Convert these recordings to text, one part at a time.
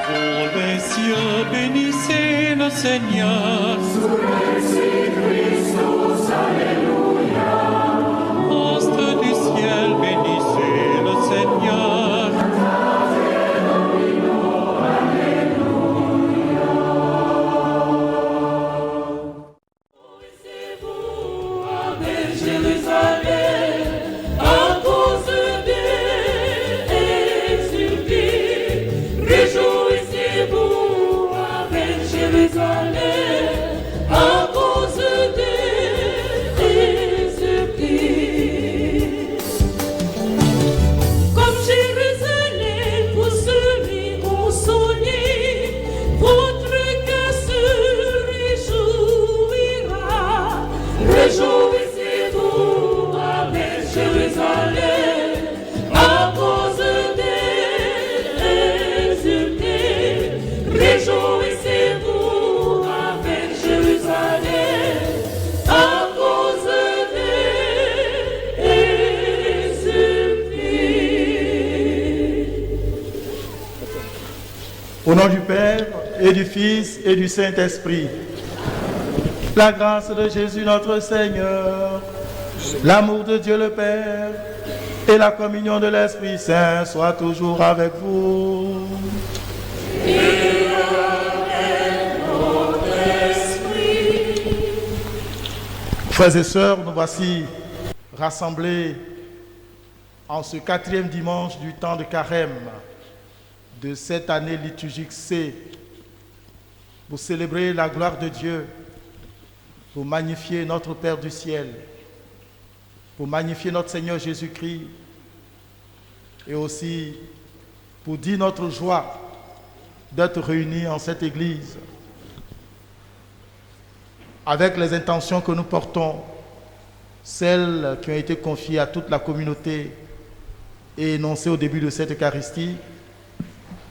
Vous les cieux, bénissez le Seigneur. Sous Christus, Alléluia. Astres du ciel, bénissez le Seigneur. Au nom du Père, et du Fils, et du Saint-Esprit, la grâce de Jésus notre Seigneur, l'amour de Dieu le Père, et la communion de l'Esprit Saint soient toujours avec vous. Et avec votre esprit. Frères et sœurs, nous voici rassemblés en ce 4e dimanche du temps de Carême de cette année liturgique C, pour célébrer la gloire de Dieu, pour magnifier notre Père du ciel, pour magnifier notre Seigneur Jésus-Christ, et aussi pour dire notre joie d'être réunis en cette église, avec les intentions que nous portons, celles qui ont été confiées à toute la communauté et énoncées au début de cette Eucharistie,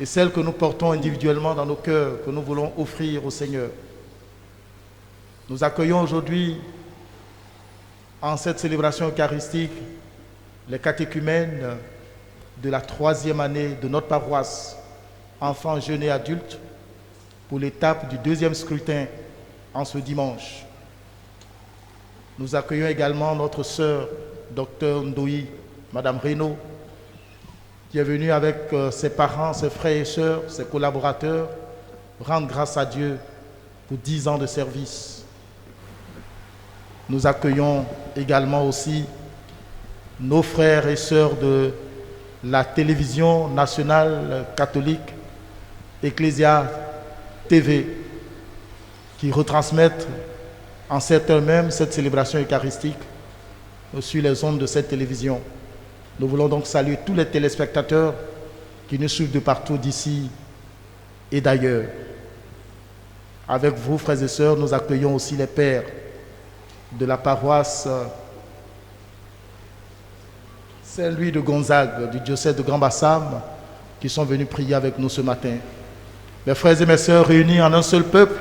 et celles que nous portons individuellement dans nos cœurs, que nous voulons offrir au Seigneur. Nous accueillons aujourd'hui, en cette célébration eucharistique, les catéchumènes de la 3e année de notre paroisse, enfants, jeunes et adultes, pour l'étape du 2e scrutin en ce dimanche. Nous accueillons également notre sœur, Dr Ndoui, Madame Reynaud, qui est venue avec ses parents, ses frères et sœurs, ses collaborateurs, rendre grâce à Dieu pour 10 ans de service. Nous accueillons également aussi nos frères et sœurs de la télévision nationale catholique, Ecclesia TV, qui retransmettent en cette heure même cette célébration eucharistique sur les ondes de cette télévision. Nous voulons donc saluer tous les téléspectateurs qui nous suivent de partout d'ici et d'ailleurs. Avec vous, frères et sœurs, nous accueillons aussi les pères de la paroisse Saint-Louis de Gonzague, du diocèse de Grand-Bassam, qui sont venus prier avec nous ce matin. Mes frères et mes sœurs, réunis en un seul peuple,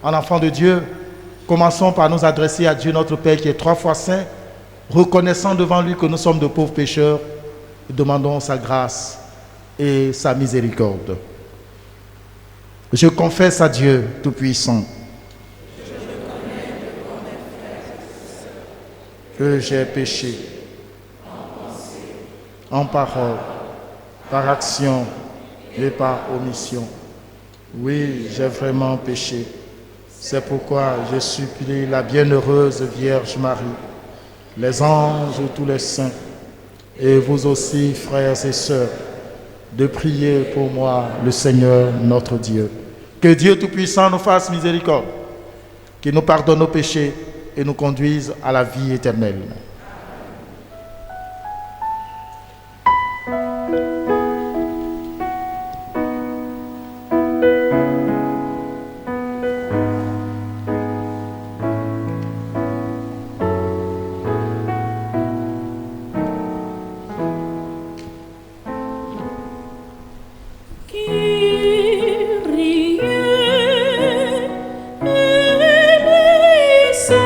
en enfants de Dieu, commençons par nous adresser à Dieu notre Père qui est 3 fois saint, reconnaissant devant lui que nous sommes de pauvres pécheurs, et demandons sa grâce et sa miséricorde. Je confesse à Dieu Tout-Puissant que j'ai péché en parole, par action et par omission. Oui, j'ai vraiment péché. C'est pourquoi je supplie la bienheureuse Vierge Marie, les anges et tous les saints, et vous aussi, frères et sœurs, de prier pour moi, le Seigneur notre Dieu. Que Dieu Tout-Puissant nous fasse miséricorde, qu'il nous pardonne nos péchés et nous conduise à la vie éternelle. Kyrie eleison,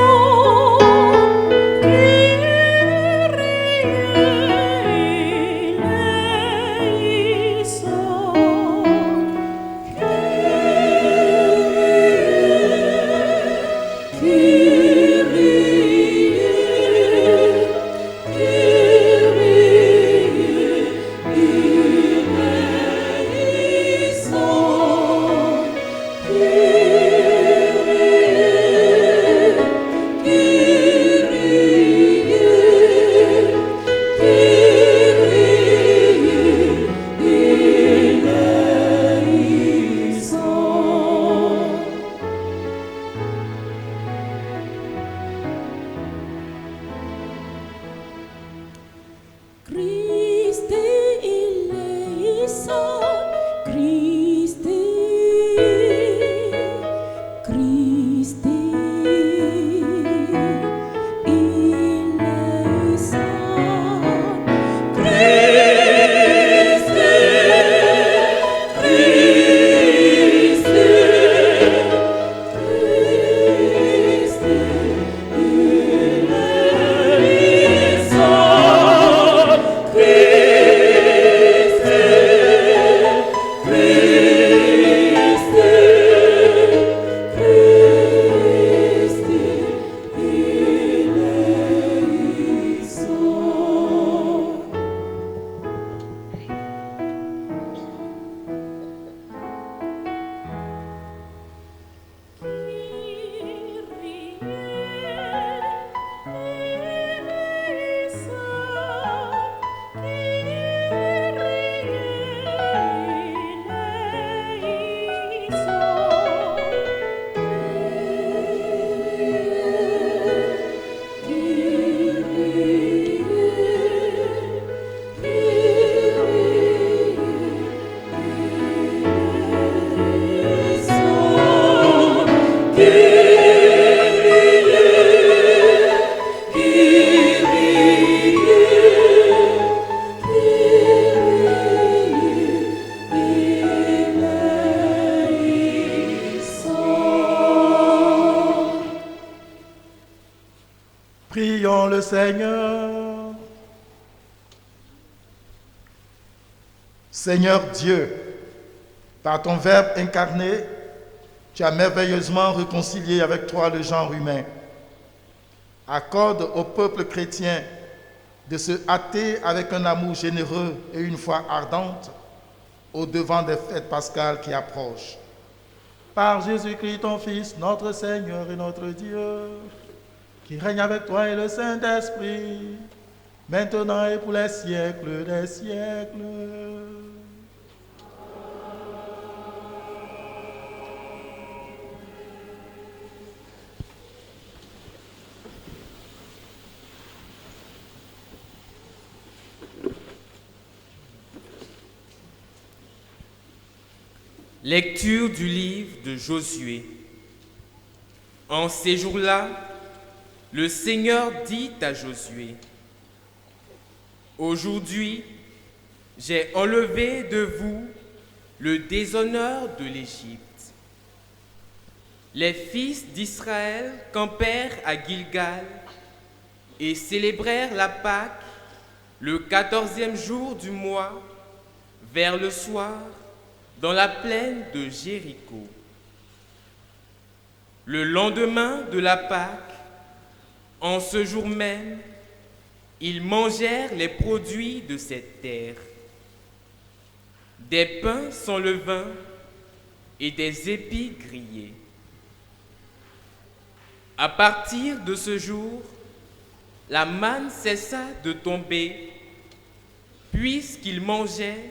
Seigneur. Seigneur Dieu, par ton Verbe incarné, tu as merveilleusement réconcilié avec toi le genre humain. Accorde au peuple chrétien de se hâter avec un amour généreux et une foi ardente au devant des fêtes pascales qui approchent. Par Jésus-Christ, ton Fils, notre Seigneur et notre Dieu, qui règne avec toi et le Saint-Esprit, maintenant et pour les siècles des siècles. Lecture du livre de Josué. En ces jours-là, le Seigneur dit à Josué, « Aujourd'hui, j'ai enlevé de vous le déshonneur de l'Égypte. » Les fils d'Israël campèrent à Gilgal et célébrèrent la Pâque le 14e jour du mois, vers le soir, dans la plaine de Jéricho. Le lendemain de la Pâque, en ce jour même, ils mangèrent les produits de cette terre, des pains sans levain et des épis grillés. À partir de ce jour, la manne cessa de tomber, puisqu'ils mangeaient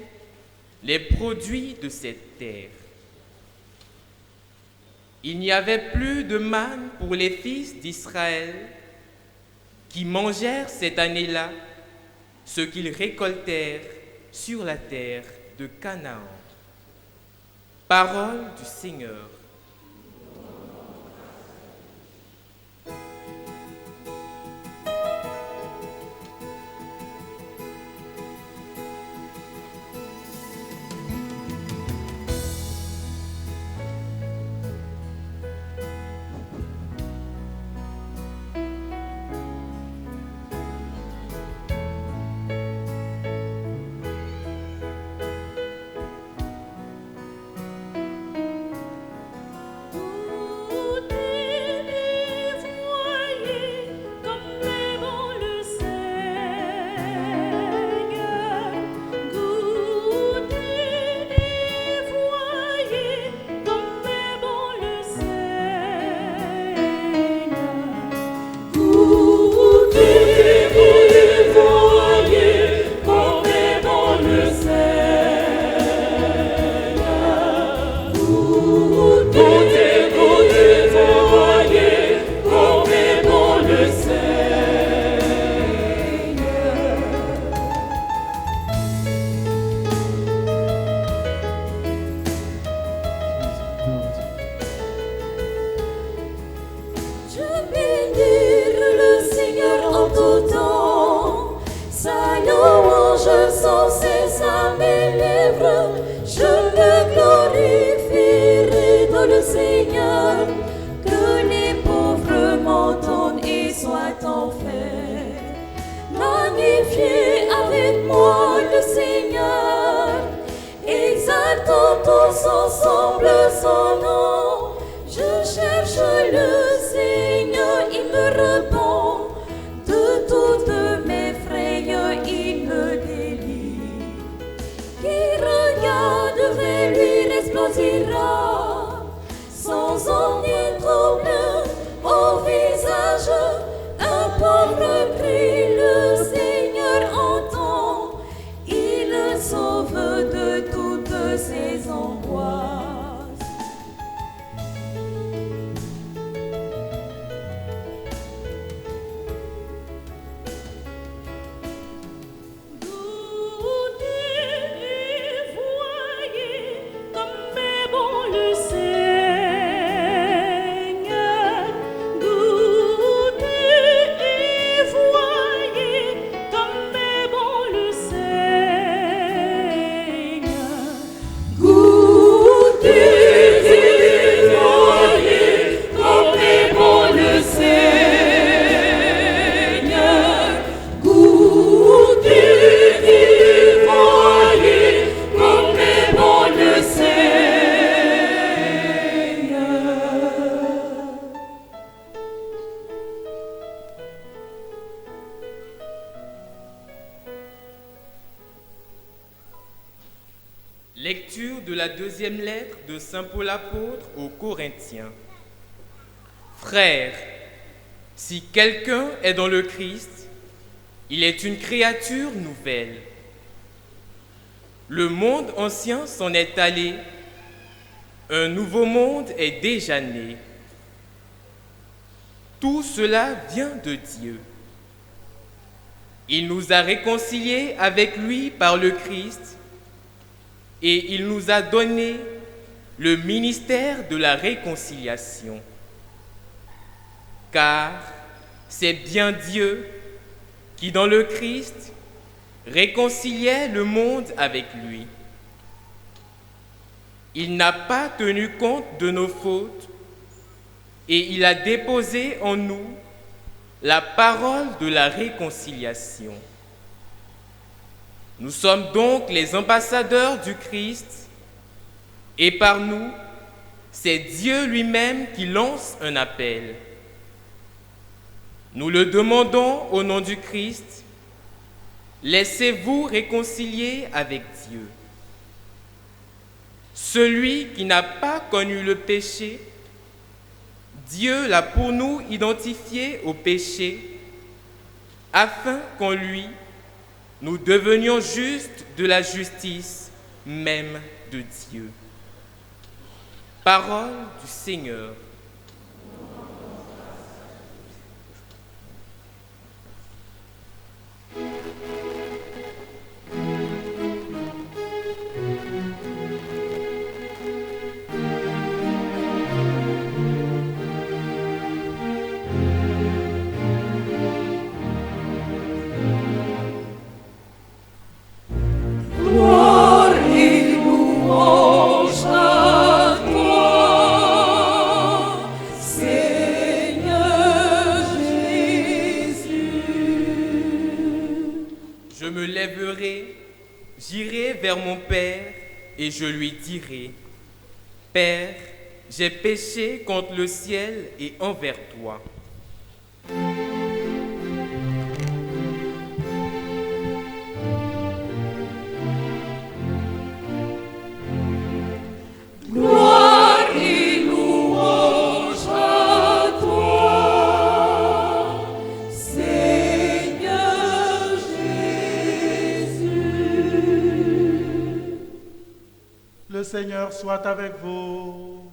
les produits de cette terre. Il n'y avait plus de manne pour les fils d'Israël qui mangèrent cette année-là ce qu'ils récoltèrent sur la terre de Canaan. Parole du Seigneur. Lecture de la deuxième lettre de Saint Paul apôtre aux Corinthiens. Frères, si quelqu'un est dans le Christ, il est une créature nouvelle. Le monde ancien s'en est allé, un nouveau monde est déjà né. Tout cela vient de Dieu. Il nous a réconciliés avec lui par le Christ et il nous a donné le ministère de la réconciliation. Car c'est bien Dieu qui, dans le Christ, réconciliait le monde avec lui. Il n'a pas tenu compte de nos fautes et il a déposé en nous la parole de la réconciliation. Nous sommes donc les ambassadeurs du Christ et par nous, c'est Dieu lui-même qui lance un appel. Nous le demandons au nom du Christ, laissez-vous réconcilier avec Dieu. Celui qui n'a pas connu le péché, Dieu l'a pour nous identifié au péché, afin qu'en lui, nous devenions justes de la justice même de Dieu. Parole du Seigneur. J'irai vers mon Père et je lui dirai, Père, j'ai péché contre le ciel et envers toi. Gloire et louange à toi, Seigneur Jésus. Le Seigneur soit avec vous.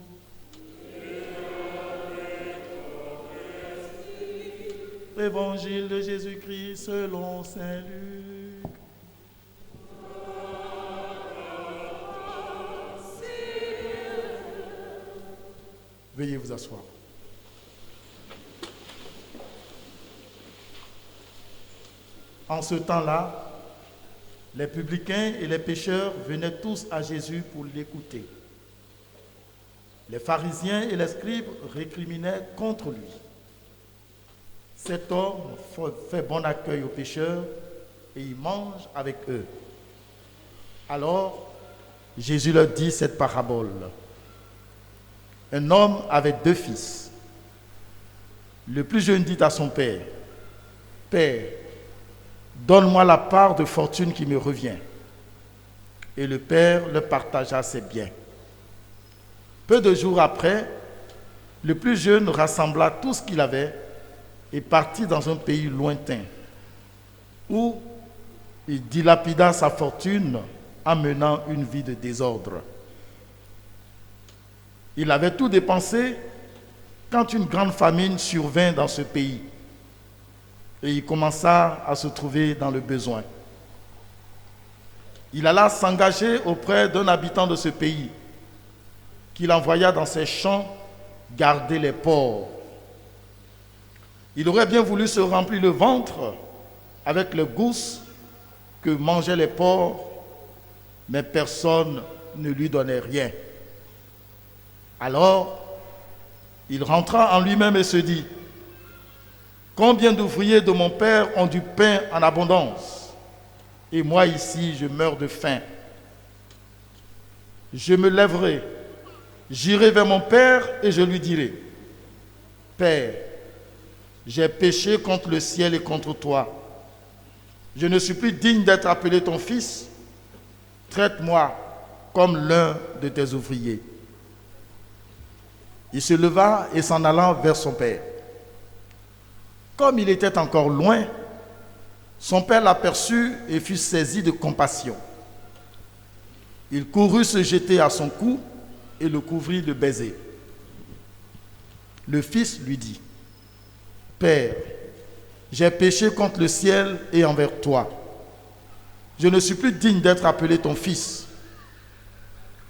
Évangile de Jésus-Christ selon saint Luc. Veuillez vous asseoir. En ce temps-là, les publicains et les pécheurs venaient tous à Jésus pour l'écouter. Les pharisiens et les scribes récriminaient contre lui. Cet homme fait bon accueil aux pécheurs et il mange avec eux. Alors, Jésus leur dit cette parabole. Un homme avait 2 fils. Le plus jeune dit à son père, « Père, donne-moi la part de fortune qui me revient. » Et le père leur partagea ses biens. Peu de jours après, le plus jeune rassembla tout ce qu'il avait et partit dans un pays lointain, où il dilapida sa fortune en menant une vie de désordre. Il avait tout dépensé quand une grande famine survint dans ce pays et il commença à se trouver dans le besoin. Il alla s'engager auprès d'un habitant de ce pays qu'il envoya dans ses champs garder les porcs. Il aurait bien voulu se remplir le ventre avec les gousses que mangeaient les porcs, mais personne ne lui donnait rien. Alors, il rentra en lui-même et se dit, « Combien d'ouvriers de mon père ont du pain en abondance, et moi ici je meurs de faim. Je me lèverai, j'irai vers mon père et je lui dirai, « Père, j'ai péché contre le ciel et contre toi. Je ne suis plus digne d'être appelé ton fils. Traite-moi comme l'un de tes ouvriers. » Il se leva et s'en allant vers son père. Comme il était encore loin, son père l'aperçut et fut saisi de compassion. Il courut se jeter à son cou et le couvrit de baisers. Le fils lui dit, « Père, j'ai péché contre le ciel et envers toi. Je ne suis plus digne d'être appelé ton fils. »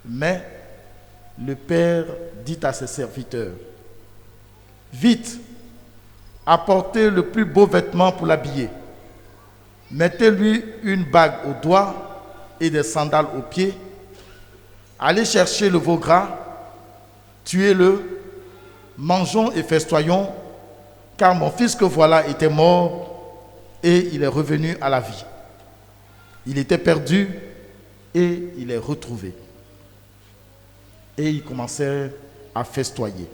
Mais le père dit à ses serviteurs, « Vite, apportez le plus beau vêtement pour l'habiller. Mettez-lui une bague au doigt et des sandales aux pieds. Allez chercher le veau gras, tuez-le, mangeons et festoyons, car mon fils que voilà était mort et il est revenu à la vie. Il était perdu et il est retrouvé. » Et ils commençèrent à festoyer.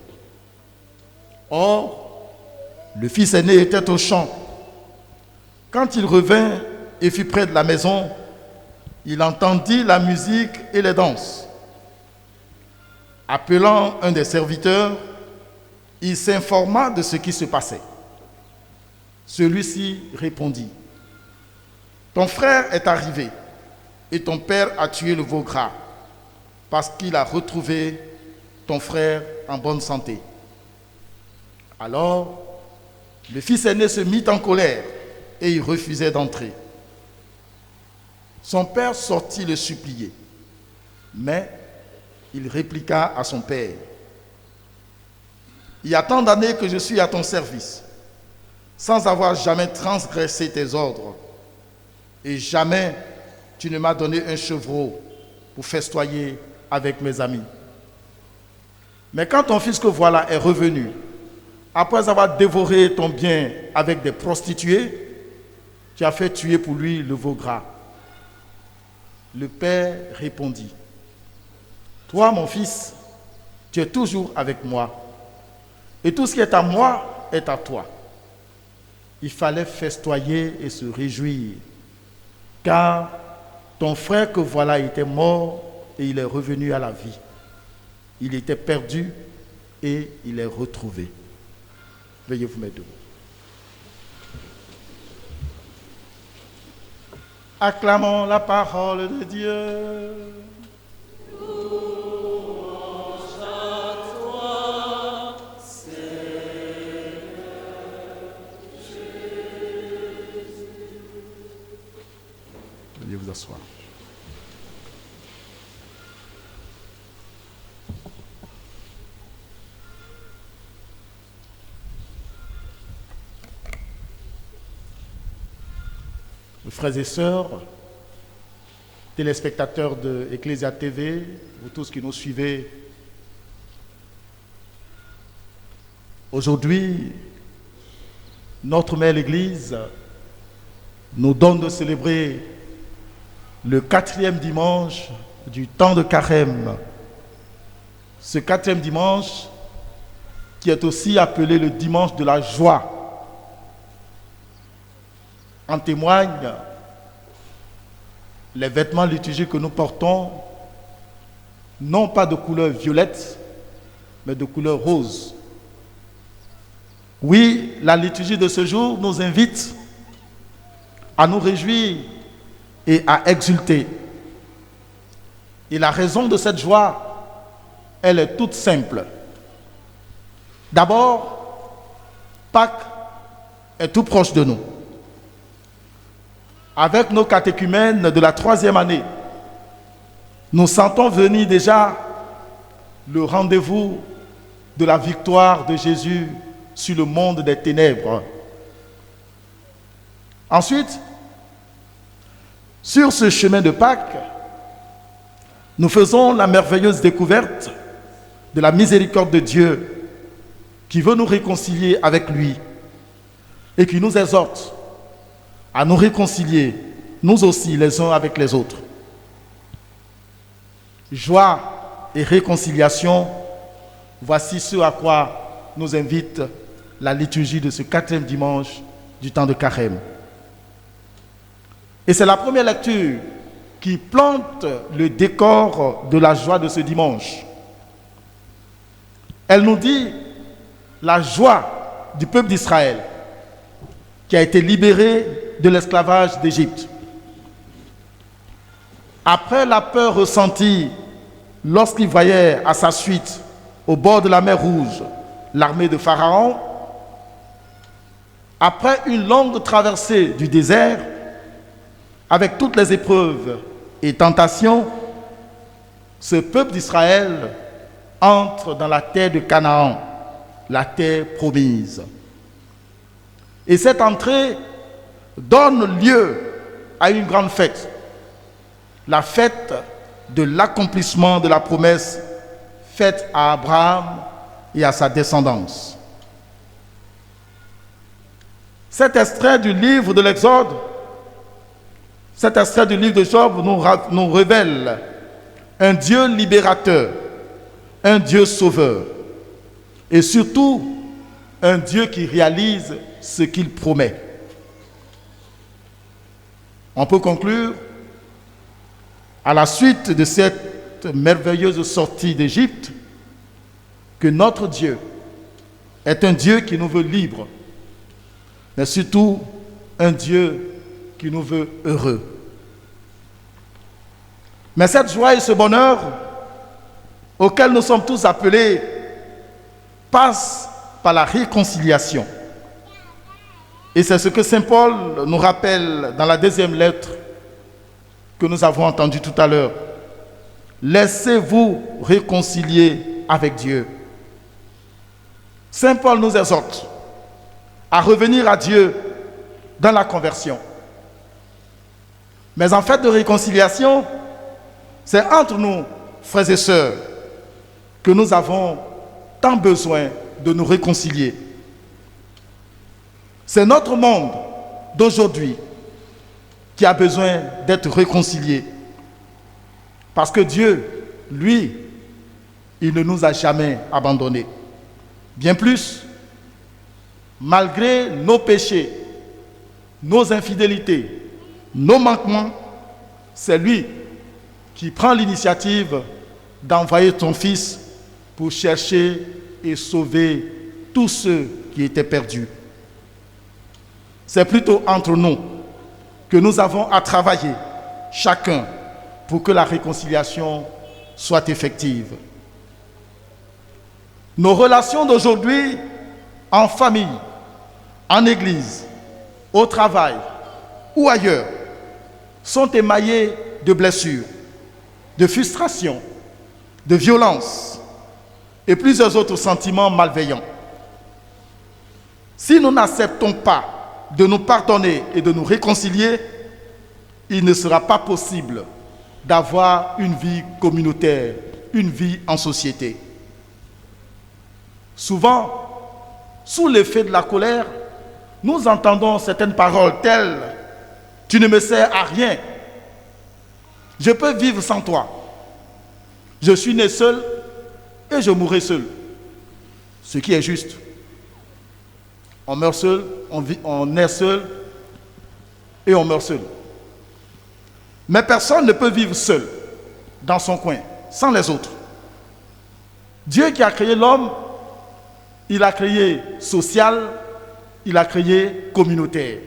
Or, le fils aîné était au champ. Quand il revint et fut près de la maison, il entendit la musique et les danses. Appelant un des serviteurs, il s'informa de ce qui se passait. Celui-ci répondit, « Ton frère est arrivé et ton père a tué le veau gras parce qu'il a retrouvé ton frère en bonne santé. » Alors, le fils aîné se mit en colère et il refusait d'entrer. Son père sortit le supplier, mais il répliqua à son père, « Il y a tant d'années que je suis à ton service, sans avoir jamais transgressé tes ordres, et jamais tu ne m'as donné un chevreau pour festoyer avec mes amis. Mais quand ton fils que voilà est revenu, après avoir dévoré ton bien avec des prostituées, tu as fait tuer pour lui le veau gras. » Le père répondit, « Toi, mon fils, tu es toujours avec moi, et tout ce qui est à moi est à toi. » Il fallait festoyer et se réjouir, car ton frère que voilà était mort et il est revenu à la vie. Il était perdu et il est retrouvé. Veuillez vous mettre debout. Acclamons la parole de Dieu. Louange à toi, Seigneur Jésus. Veuillez vous asseoir. Frères et sœurs, téléspectateurs de Ecclesia TV, vous tous qui nous suivez, aujourd'hui, notre mère l'Église nous donne de célébrer le 4e dimanche du temps de Carême. Ce 4e dimanche qui est aussi appelé le dimanche de la joie. En témoignent les vêtements liturgiques que nous portons, non pas de couleur violette, mais de couleur rose. Oui, la liturgie de ce jour nous invite à nous réjouir et à exulter. Et la raison de cette joie, elle est toute simple. D'abord, Pâques est tout proche de nous. Avec nos catéchumènes de la 3e année, nous sentons venir déjà le rendez-vous de la victoire de Jésus sur le monde des ténèbres. Ensuite, sur ce chemin de Pâques, nous faisons la merveilleuse découverte de la miséricorde de Dieu qui veut nous réconcilier avec lui et qui nous exhorte à nous réconcilier, nous aussi, les uns avec les autres. Joie et réconciliation, voici ce à quoi nous invite la liturgie de ce 4e dimanche du temps de Carême. Et c'est la première lecture qui plante le décor de la joie de ce dimanche. Elle nous dit la joie du peuple d'Israël qui a été libéré de l'esclavage d'Égypte. Après la peur ressentie lorsqu'il voyait à sa suite, au bord de la mer Rouge, l'armée de Pharaon, après une longue traversée du désert, avec toutes les épreuves et tentations, ce peuple d'Israël entre dans la terre de Canaan, la terre promise. Et cette entrée donne lieu à une grande fête, la fête de l'accomplissement de la promesse faite à Abraham et à sa descendance. Cet extrait du livre de l'Exode, cet extrait du livre de Job nous révèle un Dieu libérateur, un Dieu sauveur et surtout un Dieu qui réalise ce qu'il promet. On peut conclure, à la suite de cette merveilleuse sortie d'Égypte, que notre Dieu est un Dieu qui nous veut libres, mais surtout un Dieu qui nous veut heureux. Mais cette joie et ce bonheur auquel nous sommes tous appelés passent par la réconciliation. Et c'est ce que Saint Paul nous rappelle dans la deuxième lettre que nous avons entendue tout à l'heure. Laissez-vous réconcilier avec Dieu. Saint Paul nous exhorte à revenir à Dieu dans la conversion. Mais en fait de réconciliation, c'est entre nous, frères et sœurs, que nous avons tant besoin de nous réconcilier. C'est notre monde d'aujourd'hui qui a besoin d'être réconcilié. Parce que Dieu, lui, il ne nous a jamais abandonnés. Bien plus, malgré nos péchés, nos infidélités, nos manquements, c'est lui qui prend l'initiative d'envoyer ton Fils pour chercher et sauver tous ceux qui étaient perdus. C'est plutôt entre nous que nous avons à travailler, chacun, pour que la réconciliation soit effective. Nos relations d'aujourd'hui, en famille, en église, au travail ou ailleurs, sont émaillées de blessures, de frustrations, de violences et plusieurs autres sentiments malveillants. Si nous n'acceptons pas de nous pardonner et de nous réconcilier, il ne sera pas possible d'avoir une vie communautaire, une vie en société. Souvent, sous l'effet de la colère, nous entendons certaines paroles telles « Tu ne me sers à rien. Je peux vivre sans toi. Je suis né seul et je mourrai seul. » Ce qui est juste. On meurt seul, on est seul et on meurt seul. Mais personne ne peut vivre seul dans son coin, sans les autres. Dieu qui a créé l'homme, il a créé social, il a créé communautaire.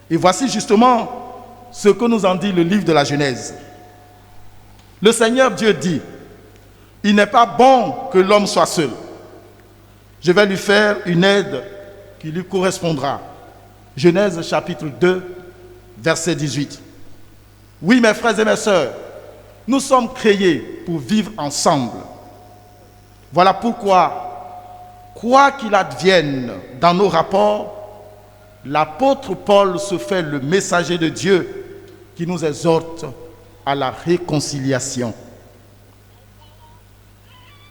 Et voici justement ce que nous en dit le livre de la Genèse. Le Seigneur Dieu dit, « Il n'est pas bon que l'homme soit seul. Je vais lui faire une aide qui lui correspondra. » Genèse chapitre 2, verset 18. Oui, mes frères et mes sœurs, nous sommes créés pour vivre ensemble. Voilà pourquoi, quoi qu'il advienne dans nos rapports, l'apôtre Paul se fait le messager de Dieu qui nous exhorte à la réconciliation.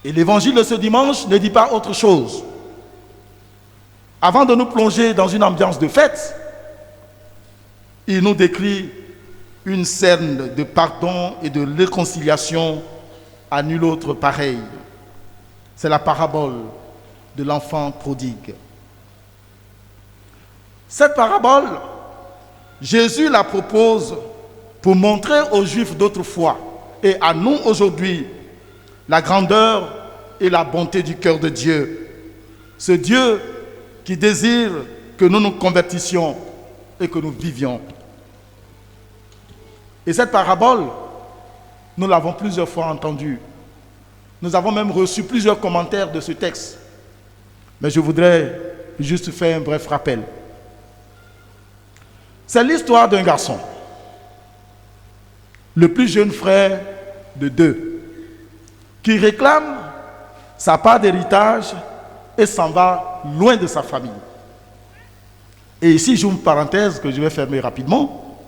Et l'évangile de ce dimanche ne dit pas autre chose. Avant de nous plonger dans une ambiance de fête, il nous décrit une scène de pardon et de réconciliation à nul autre pareil. C'est la parabole de l'enfant prodigue. Cette parabole, Jésus la propose pour montrer aux Juifs d'autrefois et à nous aujourd'hui la grandeur et la bonté du cœur de Dieu. Ce Dieu qui désire que nous nous convertissions et que nous vivions. Et cette parabole, nous l'avons plusieurs fois entendue. Nous avons même reçu plusieurs commentaires de ce texte. Mais je voudrais juste faire un bref rappel. C'est l'histoire d'un garçon, le plus jeune frère de deux, qui réclame sa part d'héritage et s'en va loin de sa famille. Et ici, j'ouvre une parenthèse que je vais fermer rapidement.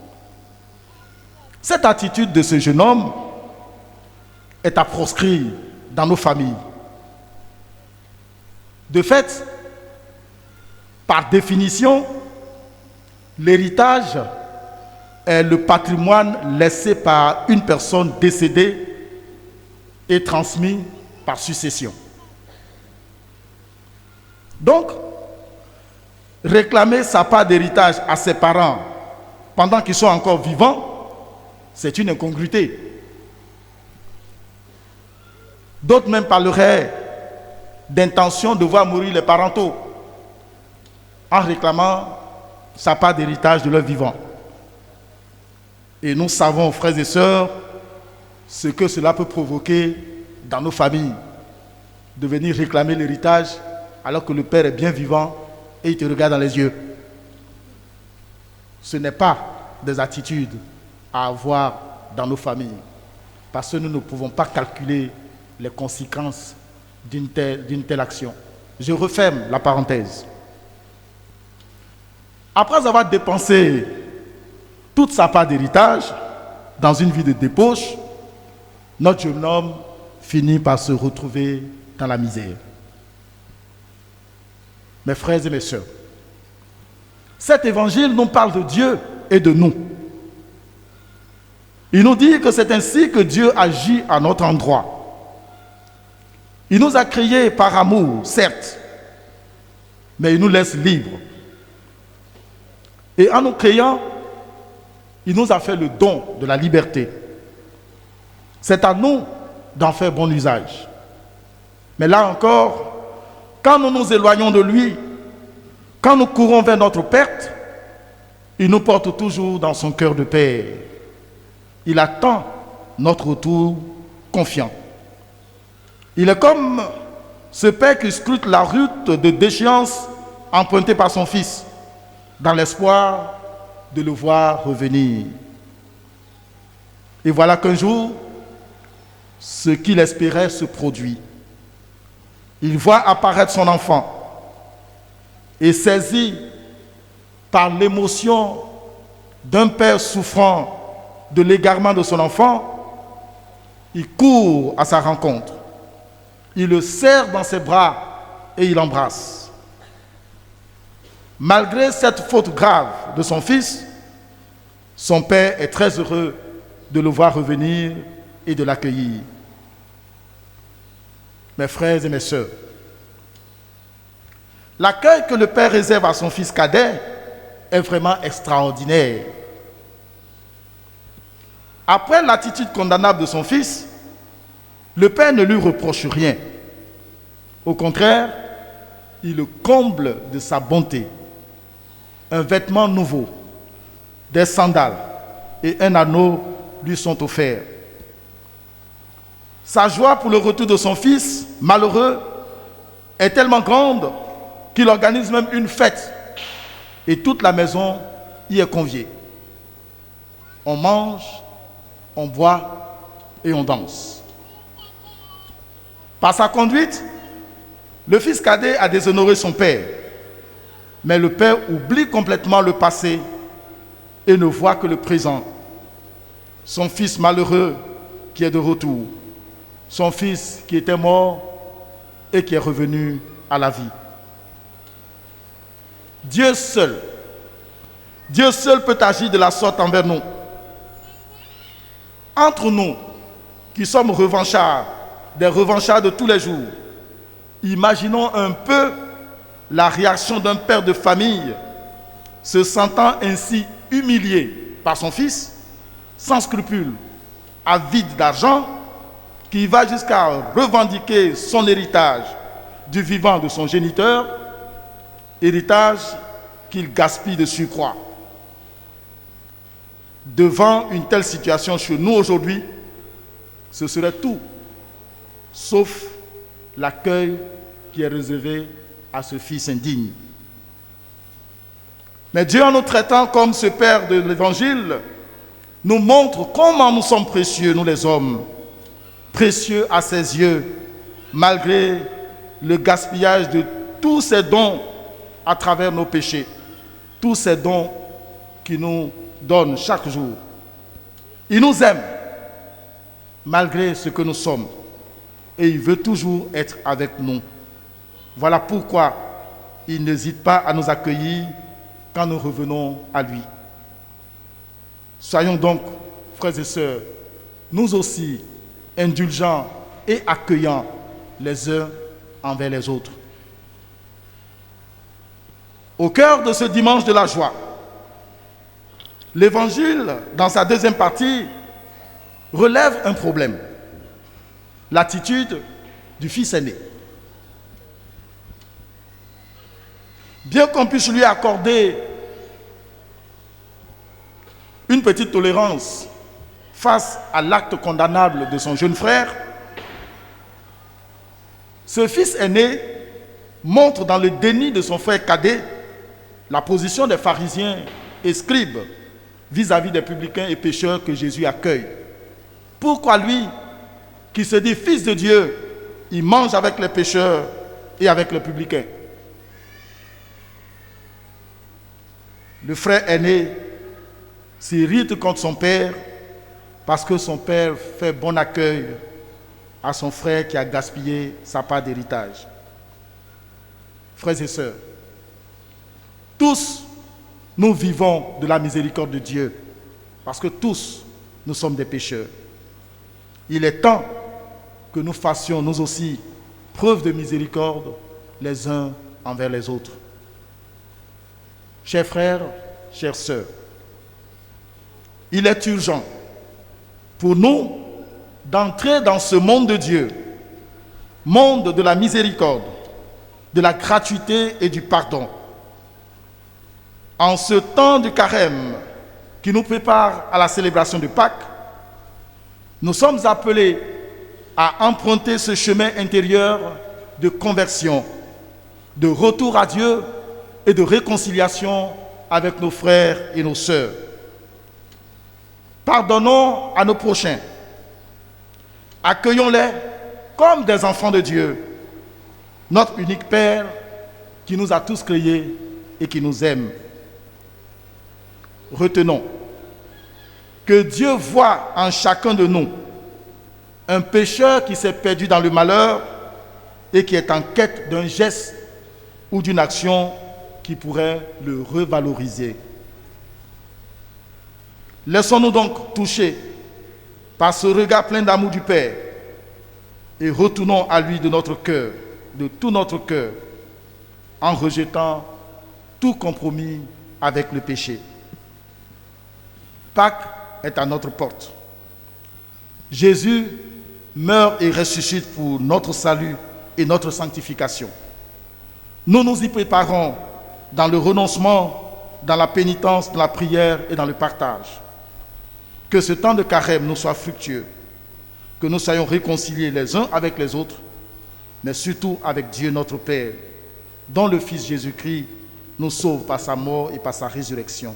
Cette attitude de ce jeune homme est à proscrire dans nos familles. De fait, par définition, l'héritage est le patrimoine laissé par une personne décédée et transmis par succession. Donc, réclamer sa part d'héritage à ses parents pendant qu'ils sont encore vivants, c'est une incongruité. D'autres même parleraient d'intention de voir mourir les parentaux en réclamant sa part d'héritage de leur vivant. Et nous savons, frères et sœurs, ce que cela peut provoquer dans nos familles, de venir réclamer l'héritage alors que le père est bien vivant et il te regarde dans les yeux. Ce n'est pas des attitudes à avoir dans nos familles, parce que nous ne pouvons pas calculer les conséquences d'une telle action. Je referme la parenthèse. Après avoir dépensé toute sa part d'héritage dans une vie de débauche, notre jeune homme finit par se retrouver dans la misère. Mes frères et mes sœurs, cet évangile nous parle de Dieu et de nous. Il nous dit que c'est ainsi que Dieu agit à notre endroit. Il nous a créés par amour, certes, mais il nous laisse libres. Et en nous créant, il nous a fait le don de la liberté. C'est à nous d'en faire bon usage. Mais là encore, quand nous nous éloignons de lui, quand nous courons vers notre perte, il nous porte toujours dans son cœur de père. Il attend notre retour confiant. Il est comme ce père qui scrute la route de déchéance empruntée par son fils, dans l'espoir de le voir revenir. Et voilà qu'un jour, ce qu'il espérait se produit. Il voit apparaître son enfant et saisi par l'émotion d'un père souffrant de l'égarement de son enfant, il court à sa rencontre. Il le serre dans ses bras et il l'embrasse. Malgré cette faute grave de son fils, son père est très heureux de le voir revenir et de l'accueillir. Mes frères et mes sœurs, l'accueil que le père réserve à son fils cadet est vraiment extraordinaire. Après l'attitude condamnable de son fils, le père ne lui reproche rien. Au contraire, il le comble de sa bonté. Un vêtement nouveau, des sandales et un anneau lui sont offerts. Sa joie pour le retour de son fils, malheureux, est tellement grande qu'il organise même une fête. Et toute la maison y est conviée. On mange, on boit et on danse. Par sa conduite, le fils cadet a déshonoré son père. Mais le père oublie complètement le passé et ne voit que le présent. Son fils malheureux qui est de retour. Son fils qui était mort et qui est revenu à la vie. Dieu seul peut agir de la sorte envers nous. Entre nous, qui sommes revanchards, des revanchards de tous les jours, imaginons un peu la réaction d'un père de famille se sentant ainsi humilié par son fils, sans scrupule, avide d'argent, qui va jusqu'à revendiquer son héritage du vivant de son géniteur, héritage qu'il gaspille de surcroît. Devant une telle situation chez nous aujourd'hui, ce serait tout, sauf l'accueil qui est réservé à ce fils indigne. Mais Dieu, en nous traitant comme ce Père de l'Évangile, nous montre comment nous sommes précieux, nous les hommes, précieux à ses yeux, malgré le gaspillage de tous ces dons à travers nos péchés, tous ces dons qu'il nous donne chaque jour. Il nous aime, malgré ce que nous sommes, et il veut toujours être avec nous. Voilà pourquoi il n'hésite pas à nous accueillir quand nous revenons à lui. Soyons donc, frères et sœurs, nous aussi indulgents et accueillants les uns envers les autres. Au cœur de ce dimanche de la joie, l'Évangile, dans sa deuxième partie, relève un problème, l'attitude du fils aîné. Bien qu'on puisse lui accorder une petite tolérance face à l'acte condamnable de son jeune frère, ce fils aîné montre dans le déni de son frère cadet la position des pharisiens et scribes vis-à-vis des publicains et pécheurs que Jésus accueille. Pourquoi lui, qui se dit fils de Dieu, il mange avec les pécheurs et avec les publicains? Le frère aîné s'irrite contre son père parce que son père fait bon accueil à son frère qui a gaspillé sa part d'héritage. Frères et sœurs, tous nous vivons de la miséricorde de Dieu parce que tous nous sommes des pécheurs. Il est temps que nous fassions nous aussi preuve de miséricorde les uns envers les autres. Chers frères, chères sœurs, il est urgent pour nous d'entrer dans ce monde de Dieu, monde de la miséricorde, de la gratuité et du pardon. En ce temps du carême qui nous prépare à la célébration de Pâques, nous sommes appelés à emprunter ce chemin intérieur de conversion, de retour à Dieu et de réconciliation avec nos frères et nos sœurs. Pardonnons à nos prochains. Accueillons-les comme des enfants de Dieu, notre unique Père qui nous a tous créés et qui nous aime. Retenons que Dieu voit en chacun de nous un pécheur qui s'est perdu dans le malheur et qui est en quête d'un geste ou d'une action qui pourrait le revaloriser. Laissons-nous donc toucher par ce regard plein d'amour du Père et retournons à lui de notre cœur, de tout notre cœur, en rejetant tout compromis avec le péché. Pâques est à notre porte. Jésus meurt et ressuscite pour notre salut et notre sanctification. Nous nous y préparons dans le renoncement, dans la pénitence, dans la prière et dans le partage. Que ce temps de carême nous soit fructueux, que nous soyons réconciliés les uns avec les autres, mais surtout avec Dieu notre Père, dont le Fils Jésus-Christ nous sauve par sa mort et par sa résurrection.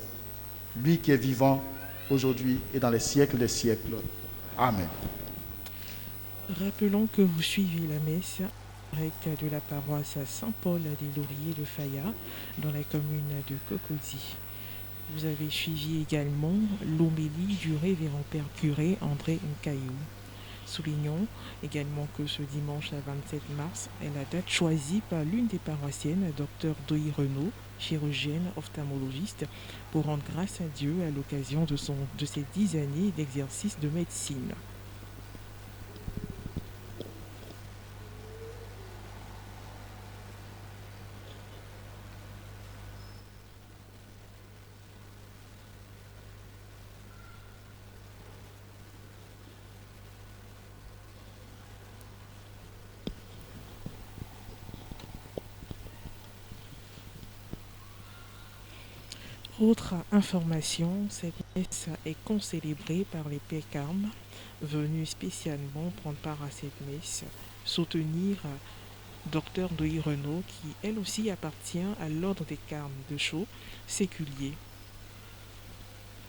Lui qui est vivant aujourd'hui et dans les siècles des siècles. Amen. Rappelons que vous suivez la messe directe de la paroisse Saint-Paul des Lauriers de Faya dans la commune de Cocody. Vous avez suivi également l'homélie du révérend Père curé André Nkaïou. Soulignons également que ce dimanche 27 mars est la date choisie par l'une des paroissiennes, Dr Doy Renaud, chirurgienne ophtalmologiste, pour rendre grâce à Dieu à l'occasion de ses 10 années d'exercice de médecine. Autre information, cette messe est concélébrée par les Pères Carmes, venus spécialement prendre part à cette messe, soutenir Dr Louis Renaud, qui elle aussi appartient à l'ordre des Carmes de Chaux, séculier.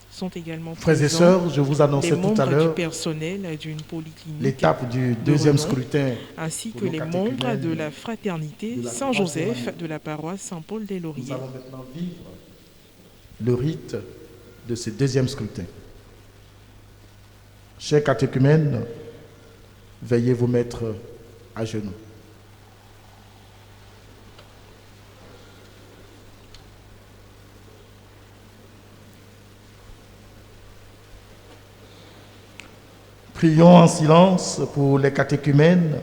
Sont également Frères et présents sœurs, je vous les annonçais tout à membres du l'heure personnel d'une polyclinique l'étape du de deuxième renom, scrutin ainsi pour que nos les membres catéchumènes de la fraternité de la Saint-Joseph troisième année. de la paroisse Saint-Paul des Nous Lauriers. allons maintenant vivre le rite de ce deuxième scrutin. Chers catéchumènes, veuillez vous mettre à genoux. Prions en silence pour les catéchumènes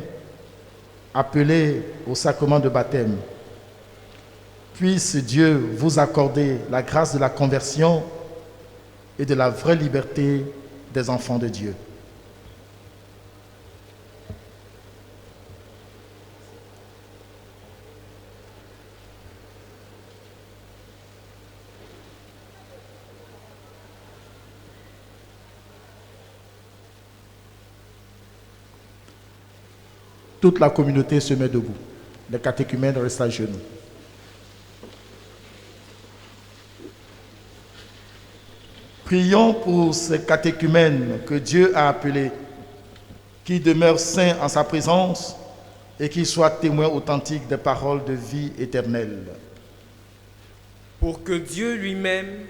appelés au sacrement de baptême. Puisse Dieu vous accorder la grâce de la conversion et de la vraie liberté des enfants de Dieu. Toute la communauté se met debout. Les catéchumènes restent à genoux. Prions pour ces catéchumènes que Dieu a appelés, qui demeurent saints en sa présence et qui soient témoins authentiques des paroles de vie éternelle. Pour que Dieu lui-même,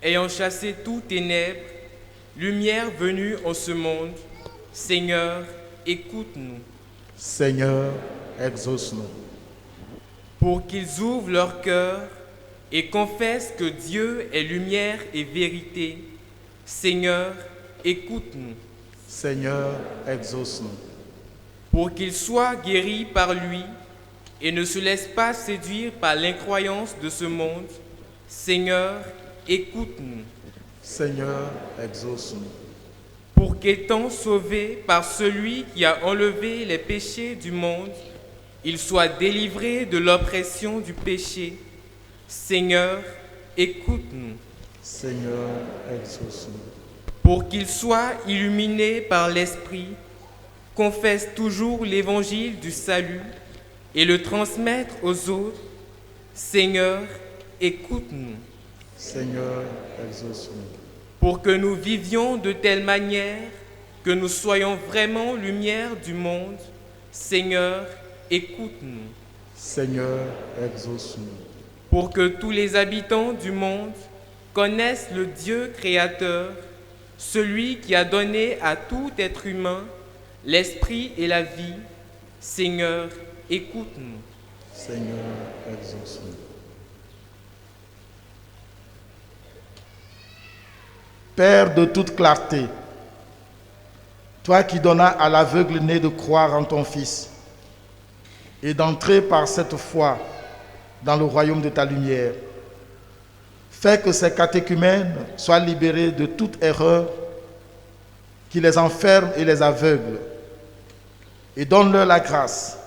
ayant chassé toutes ténèbres, lumière venue en ce monde, Seigneur, écoute-nous. Seigneur, exauce-nous. Pour qu'ils ouvrent leur cœur et confessent que Dieu est lumière et vérité, Seigneur, écoute-nous. Seigneur, exauce-nous. Pour qu'ils soient guéris par lui et ne se laissent pas séduire par l'incroyance de ce monde, Seigneur, écoute-nous. Seigneur, exauce-nous. Pour qu'étant sauvés par celui qui a enlevé les péchés du monde, ils soient délivrés de l'oppression du péché, Seigneur, écoute-nous. Seigneur, exauce-nous. Pour qu'ils soient illuminés par l'Esprit, confessent toujours l'évangile du salut et le transmettre aux autres, Seigneur, écoute-nous. Seigneur, exauce-nous. Pour que nous vivions de telle manière que nous soyons vraiment lumière du monde, Seigneur, écoute-nous. Seigneur, exauce-nous. Pour que tous les habitants du monde connaissent le Dieu créateur, celui qui a donné à tout être humain l'esprit et la vie, Seigneur, écoute-nous. Seigneur, exauce-nous. Père de toute clarté, toi qui donnas à l'aveugle-né de croire en ton Fils et d'entrer par cette foi dans le royaume de ta lumière, fais que ces catéchumènes soient libérés de toute erreur qui les enferme et les aveugle, et donne-leur la grâce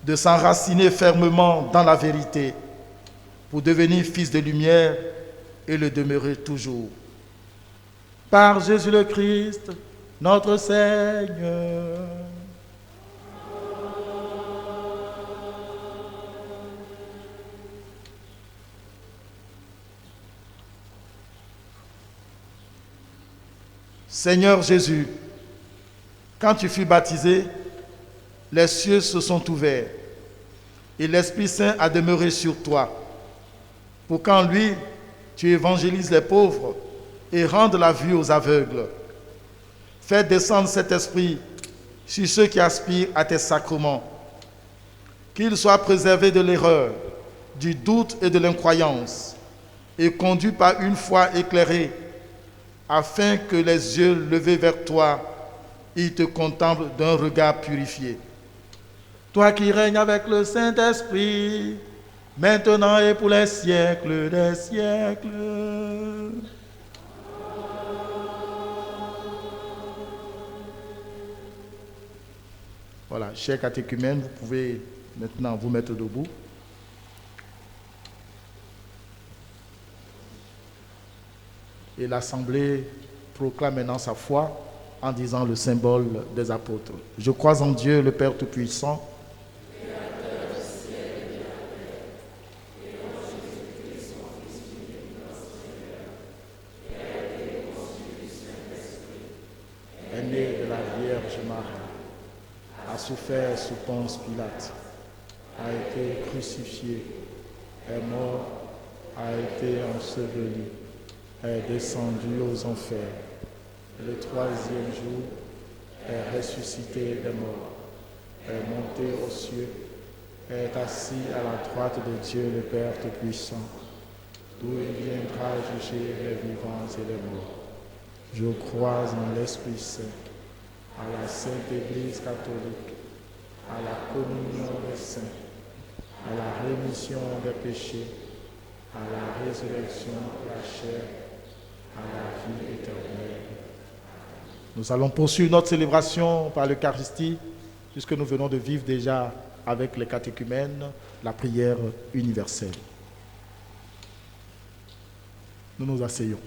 de s'enraciner fermement dans la vérité pour devenir fils de lumière et le demeurer toujours. Par Jésus le Christ, notre Seigneur. Seigneur Jésus, quand tu fus baptisé, les cieux se sont ouverts et l'Esprit Saint a demeuré sur toi, pour qu'en lui, tu évangélises les pauvres et rendes la vue aux aveugles. Fais descendre cet esprit sur ceux qui aspirent à tes sacrements, qu'ils soient préservés de l'erreur, du doute et de l'incroyance, et conduits par une foi éclairée, afin que les yeux levés vers toi, ils te contemplent d'un regard purifié. Toi qui règnes avec le Saint-Esprit, maintenant et pour les siècles des siècles. Voilà, chers catéchumènes, vous pouvez maintenant vous mettre debout. Et l'Assemblée proclame maintenant sa foi en disant le symbole des apôtres. Je crois en Dieu, le Père Tout-Puissant, est né de la Vierge Marie, a souffert sous Ponce Pilate, a été crucifié, est mort, a été enseveli, est descendu aux enfers. Le troisième jour est ressuscité des morts, est monté aux cieux, est assis à la droite de Dieu le Père Tout-Puissant, d'où il viendra juger les vivants et les morts. Je crois en l'Esprit Saint, à la Sainte Église catholique, à la communion des saints, à la rémission des péchés, à la résurrection de la chair, à la vie éternelle. Nous allons poursuivre notre célébration par l'Eucharistie, puisque nous venons de vivre déjà avec les catéchumènes la prière universelle. Nous nous asseyons.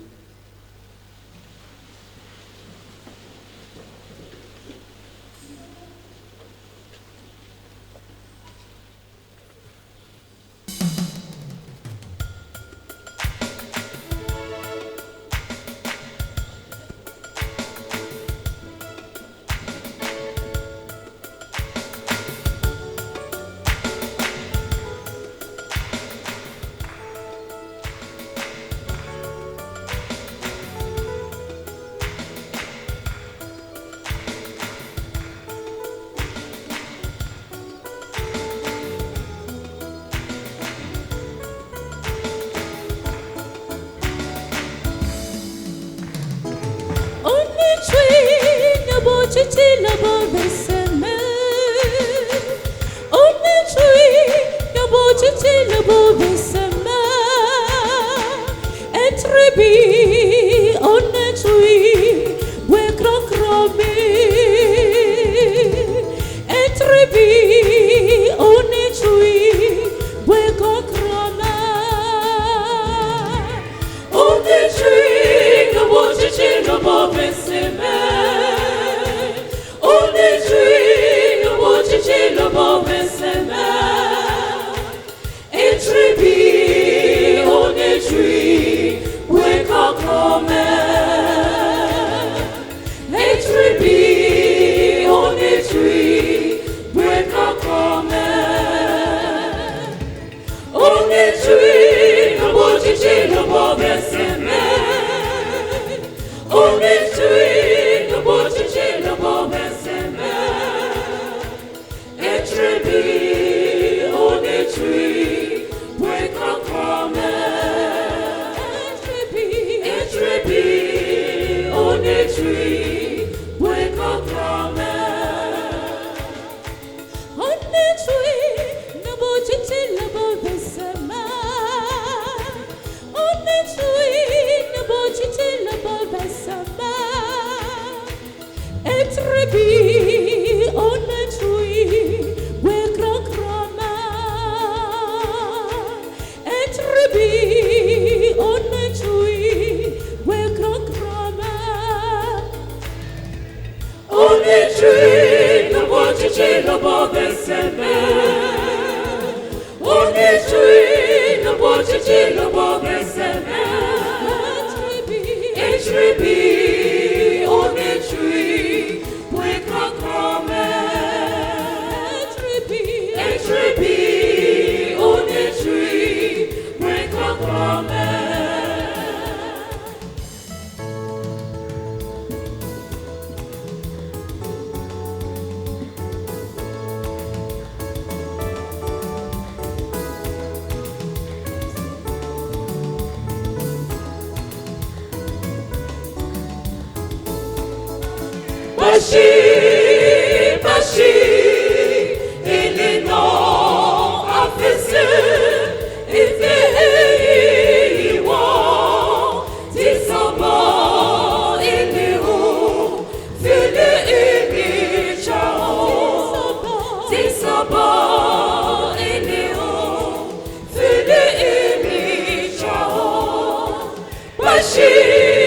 Bashi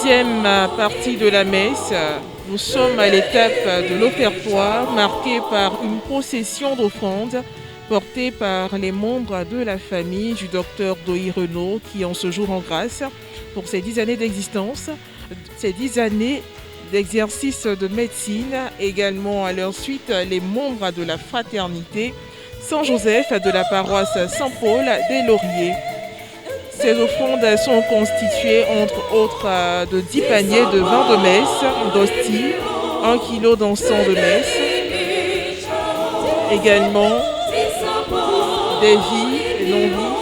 deuxième partie de la messe, nous sommes à l'étape de l'offertoire marquée par une procession d'offrandes portée par les membres de la famille du docteur Doy Renaud qui en ce jour en grâce pour ses 10 années d'existence, ces 10 années d'exercice de médecine, également à leur suite les membres de la fraternité Saint-Joseph de la paroisse Saint-Paul des Lauriers. Ces offrandes sont constituées entre autres de 10 paniers de vin de messe, d'hosties, 1 kg d'encens de messe, également des vies et non-vies.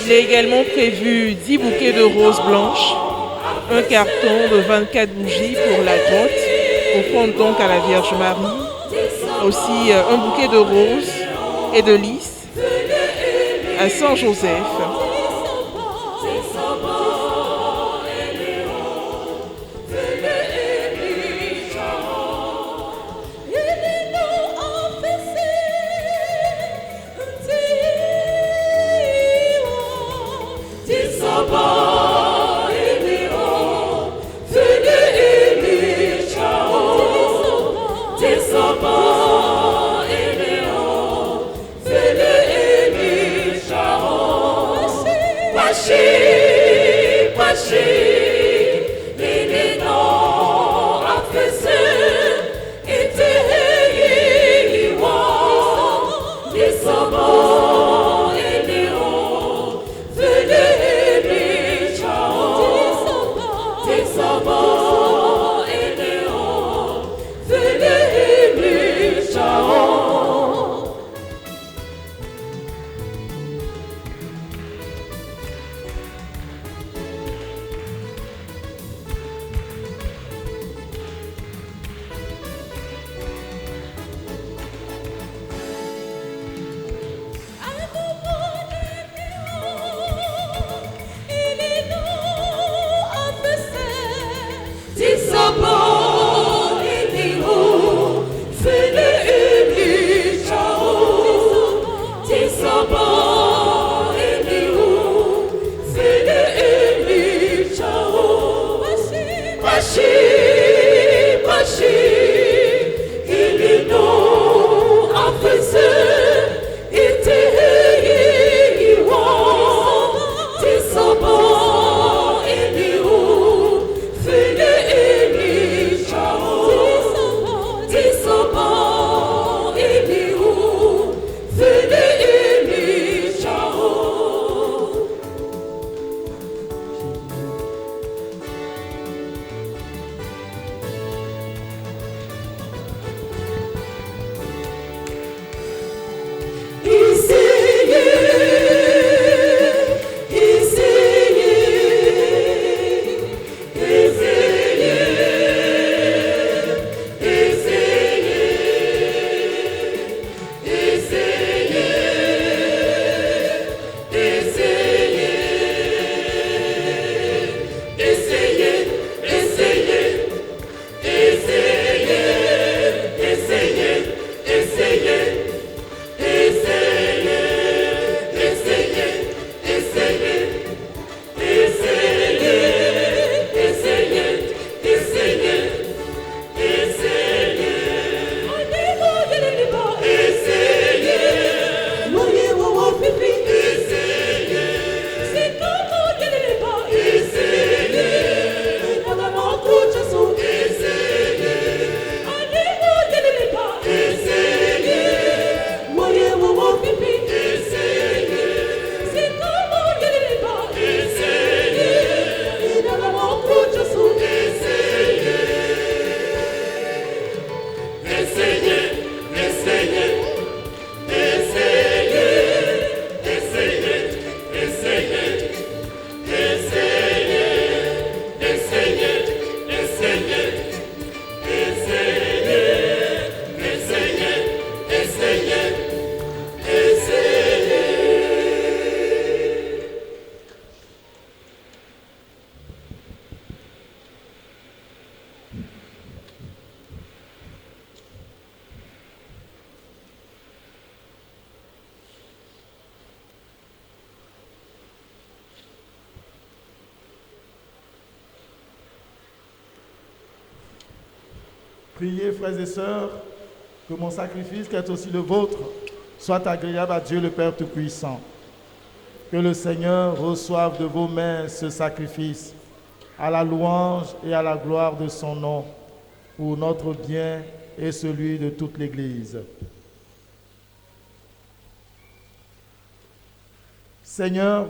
Il est également prévu 10 bouquets de roses blanches, un carton de 24 bougies pour la grotte, offrande donc à la Vierge Marie, aussi un bouquet de roses et de lys à Saint-Joseph. Priez, frères et sœurs, que mon sacrifice, qui est aussi le vôtre, soit agréable à Dieu le Père Tout-Puissant. Que le Seigneur reçoive de vos mains ce sacrifice, à la louange et à la gloire de son nom, pour notre bien et celui de toute l'Église. Seigneur,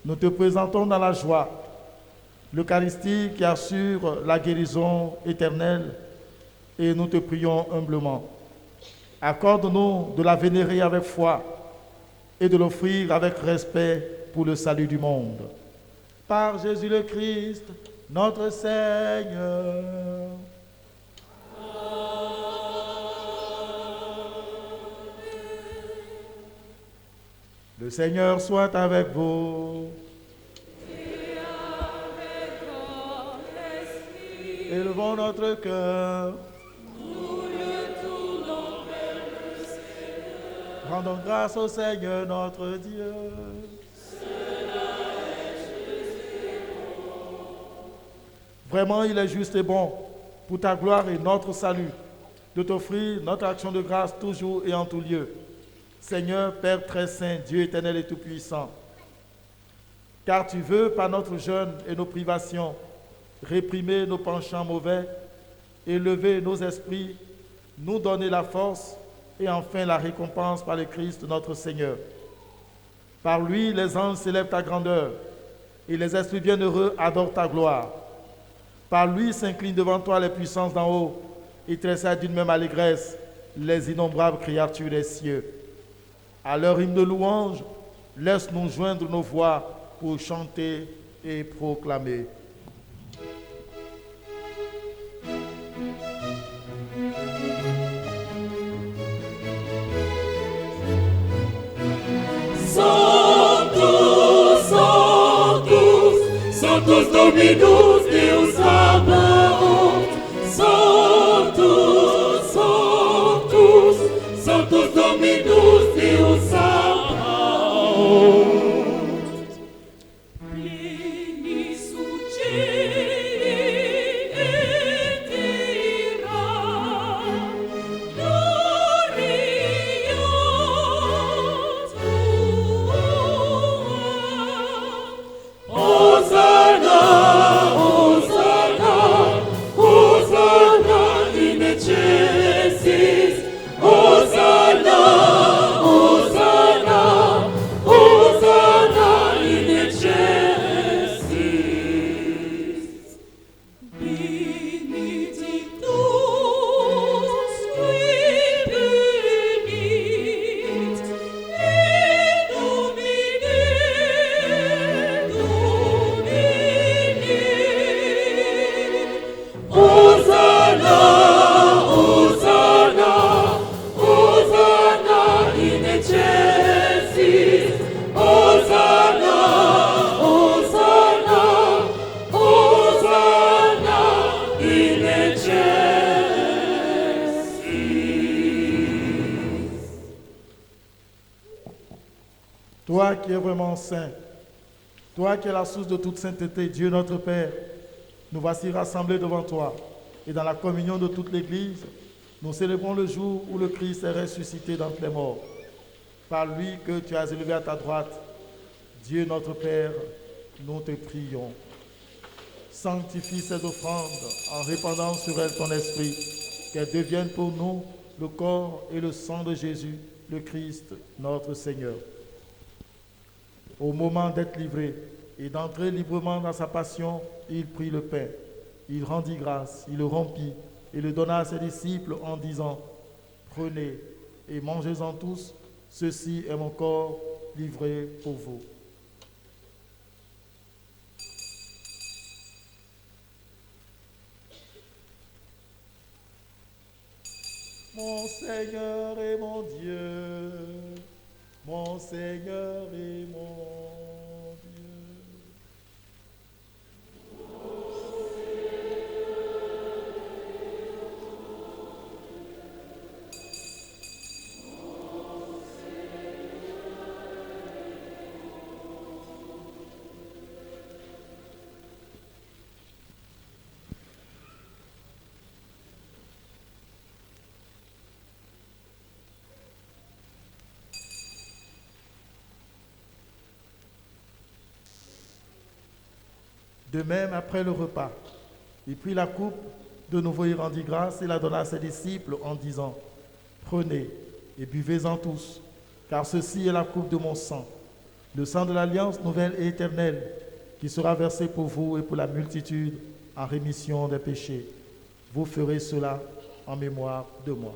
nous te présentons dans la joie l'Eucharistie qui assure la guérison éternelle et nous te prions humblement. Accorde-nous de la vénérer avec foi et de l'offrir avec respect pour le salut du monde. Par Jésus le Christ, notre Seigneur. Le Seigneur soit avec vous. Et avec ton esprit. Élevons notre cœur. Nous le tournons vers le Seigneur. Rendons grâce au Seigneur notre Dieu. Vraiment, il est juste et bon, pour ta gloire et notre salut, de t'offrir notre action de grâce toujours et en tout lieu. Seigneur, Père très saint, Dieu éternel et tout-puissant, car tu veux, par notre jeûne et nos privations, réprimer nos penchants mauvais, élever nos esprits, nous donner la force et enfin la récompense par le Christ notre Seigneur. Par lui, les anges célèbrent ta grandeur et les esprits bienheureux adorent ta gloire. Par lui s'inclinent devant toi les puissances d'en haut et tressaillent d'une même allégresse les innombrables créatures des cieux. À leur hymne de louange, laisse-nous joindre nos voix pour chanter et proclamer. Sanctus, Sanctus, Sanctus Dominus Deus Sabaoth. Sanctus, Sanctus, Sanctus Dominus Deus Sabaoth. Pleni succei et ira, gloria tua. Hosanna, Hosanna, Hosanna in excelsis. Hosanna, Hosanna, Hosanna in excelsis. Benedictus qui venit in nomine Domini. Hosanna, Hosanna, Hosanna in excelsis. Hosanna, Hosanna, Hosanna in excelsis. Toi qui es vraiment saint, toi qui es la source de toute sainteté, Dieu notre Père, nous voici rassemblés devant toi et dans la communion de toute l'Église, nous célébrons le jour où le Christ est ressuscité d'entre les morts. Par lui que tu as élevé à ta droite, Dieu notre Père, nous te prions. Sanctifie ces offrandes en répandant sur elles ton esprit, qu'elles deviennent pour nous le corps et le sang de Jésus, le Christ, notre Seigneur. Au moment d'être livré et d'entrer librement dans sa passion, il prit le pain, il rendit grâce, il le rompit et le donna à ses disciples en disant, « Prenez et mangez-en tous, ceci est mon corps livré pour vous. » Mon Seigneur et mon Dieu, mon Seigneur et mon Dieu. De même, après le repas, il prit la coupe, de nouveau il rendit grâce et la donna à ses disciples en disant, « Prenez et buvez-en tous, car ceci est la coupe de mon sang, le sang de l'alliance nouvelle et éternelle, qui sera versé pour vous et pour la multitude en rémission des péchés. Vous ferez cela en mémoire de moi. »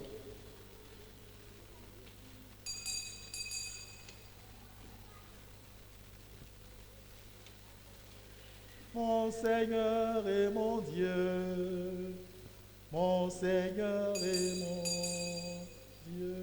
Mon Seigneur et mon Dieu, mon Seigneur et mon Dieu.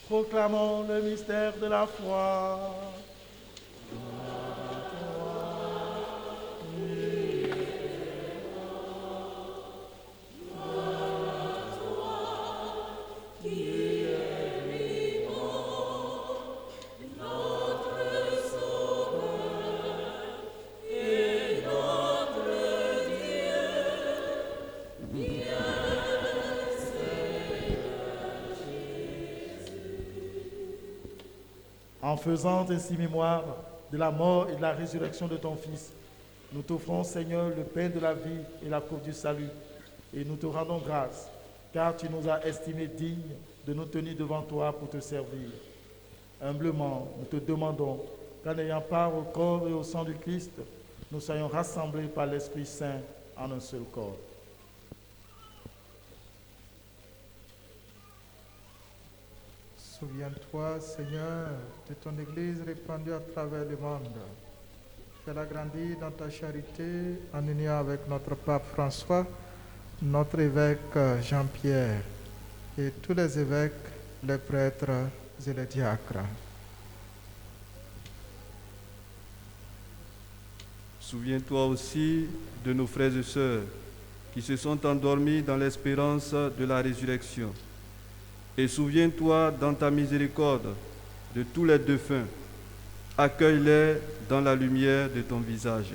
Proclamons le mystère de la foi. En faisant ainsi mémoire de la mort et de la résurrection de ton Fils, nous t'offrons, Seigneur, le pain de la vie et la coupe du salut, et nous te rendons grâce, car tu nous as estimés dignes de nous tenir devant toi pour te servir. Humblement, nous te demandons qu'en ayant part au corps et au sang du Christ, nous soyons rassemblés par l'Esprit Saint en un seul corps. Souviens-toi, Seigneur, de ton Église répandue à travers le monde. Fais-la grandir dans ta charité en union avec notre pape François, notre évêque Jean-Pierre et tous les évêques, les prêtres et les diacres. Souviens-toi aussi de nos frères et sœurs qui se sont endormis dans l'espérance de la résurrection. Et souviens-toi dans ta miséricorde de tous les défunts. Accueille-les dans la lumière de ton visage.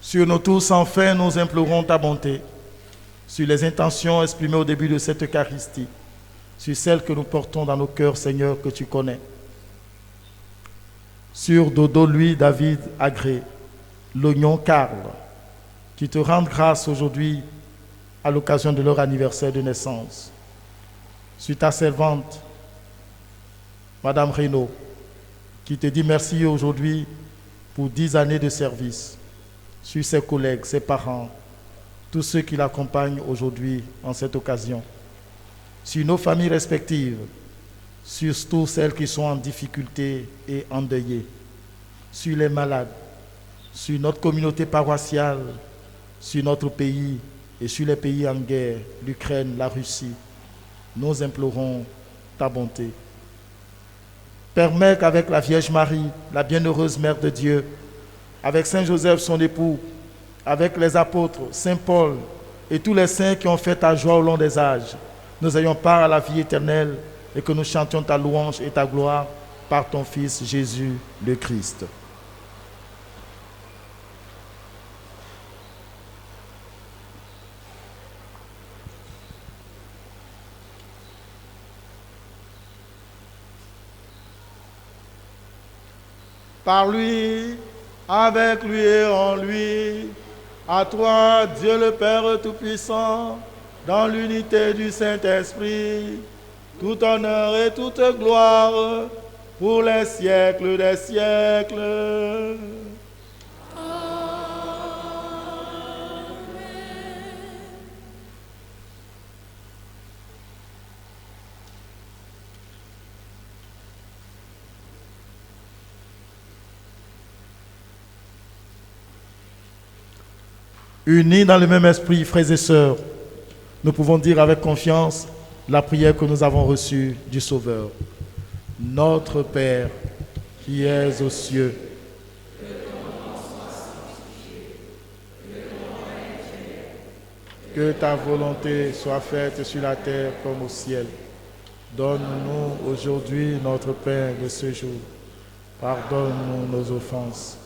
Sur nous tous, enfin, nous implorons ta bonté, sur les intentions exprimées au début de cette Eucharistie, sur celles que nous portons dans nos cœurs, Seigneur, que tu connais. Sur Dodo, Louis, David, Agré, Lognon, Karl, qui te rendent grâce aujourd'hui à l'occasion de leur anniversaire de naissance. Sur ta servante, Madame Reynaud, qui te dit merci aujourd'hui pour 10 années de service. Sur ses collègues, ses parents, tous ceux qui l'accompagnent aujourd'hui en cette occasion. Sur nos familles respectives, surtout celles qui sont en difficulté et endeuillées. Sur les malades, sur notre communauté paroissiale, sur notre pays et sur les pays en guerre, l'Ukraine, la Russie, nous implorons ta bonté. Permets qu'avec la Vierge Marie, la bienheureuse Mère de Dieu, avec Saint Joseph, son époux, avec les apôtres, Saint Paul et tous les saints qui ont fait ta joie au long des âges, nous ayons part à la vie éternelle et que nous chantions ta louange et ta gloire par ton Fils Jésus le Christ. Par lui, avec lui et en lui, à toi, Dieu le Père Tout-Puissant, dans l'unité du Saint-Esprit, tout honneur et toute gloire pour les siècles des siècles. Unis dans le même esprit, frères et sœurs, nous pouvons dire avec confiance la prière que nous avons reçue du Sauveur. Notre Père, qui es aux cieux, que ta volonté soit faite sur la terre comme au ciel. Donne-nous aujourd'hui notre pain de ce jour. Pardonne-nous nos offenses,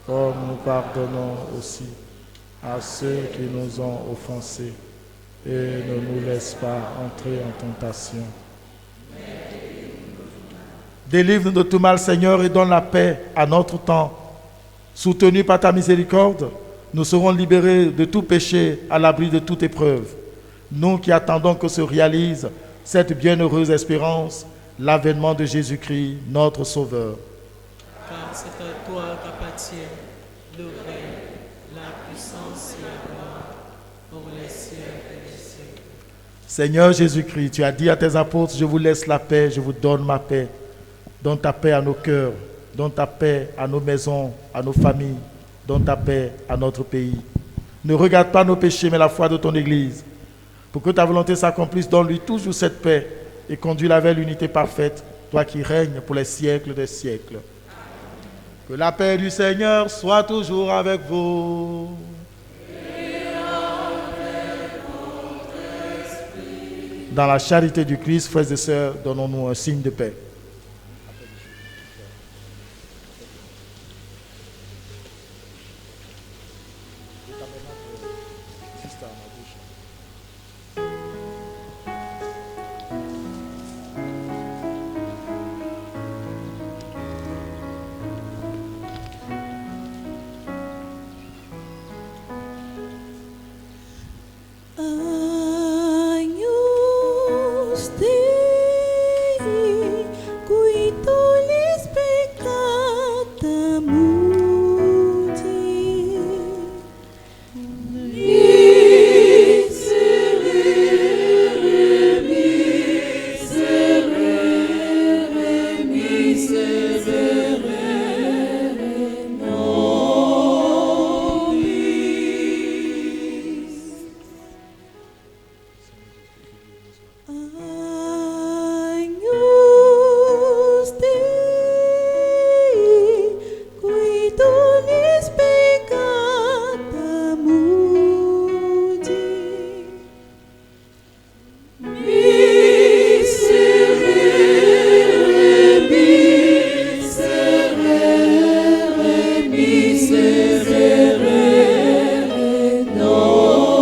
comme nous pardonnons aussi à ceux qui nous ont offensés. Et ne nous laisse pas entrer en tentation. Délivre-nous de tout mal, Seigneur, et donne la paix à notre temps. Soutenus par ta miséricorde, nous serons libérés de tout péché, à l'abri de toute épreuve. Nous qui attendons que se réalise cette bienheureuse espérance, l'avènement de Jésus-Christ, notre Sauveur. Car c'est à toi qu'appartient le règne, la puissance et la gloire pour les siècles des siècles. Seigneur Jésus-Christ, tu as dit à tes apôtres, je vous laisse la paix, je vous donne ma paix. Donne ta paix à nos cœurs, donne ta paix à nos maisons, à nos familles, donne ta paix à notre pays. Ne regarde pas nos péchés, mais la foi de ton Église. Pour que ta volonté s'accomplisse, donne-lui toujours cette paix et conduis-la vers l'unité parfaite, toi qui règnes pour les siècles des siècles. Que la paix du Seigneur soit toujours avec vous. Dans la charité du Christ, frères et sœurs, donnons-nous un signe de paix. Agnus Dei, qui tollis peccata mundi, miserere, miserere, miserere nobis. Agnus Dei, qui tollis peccata mundi, miserere, miserere, miserere nobis.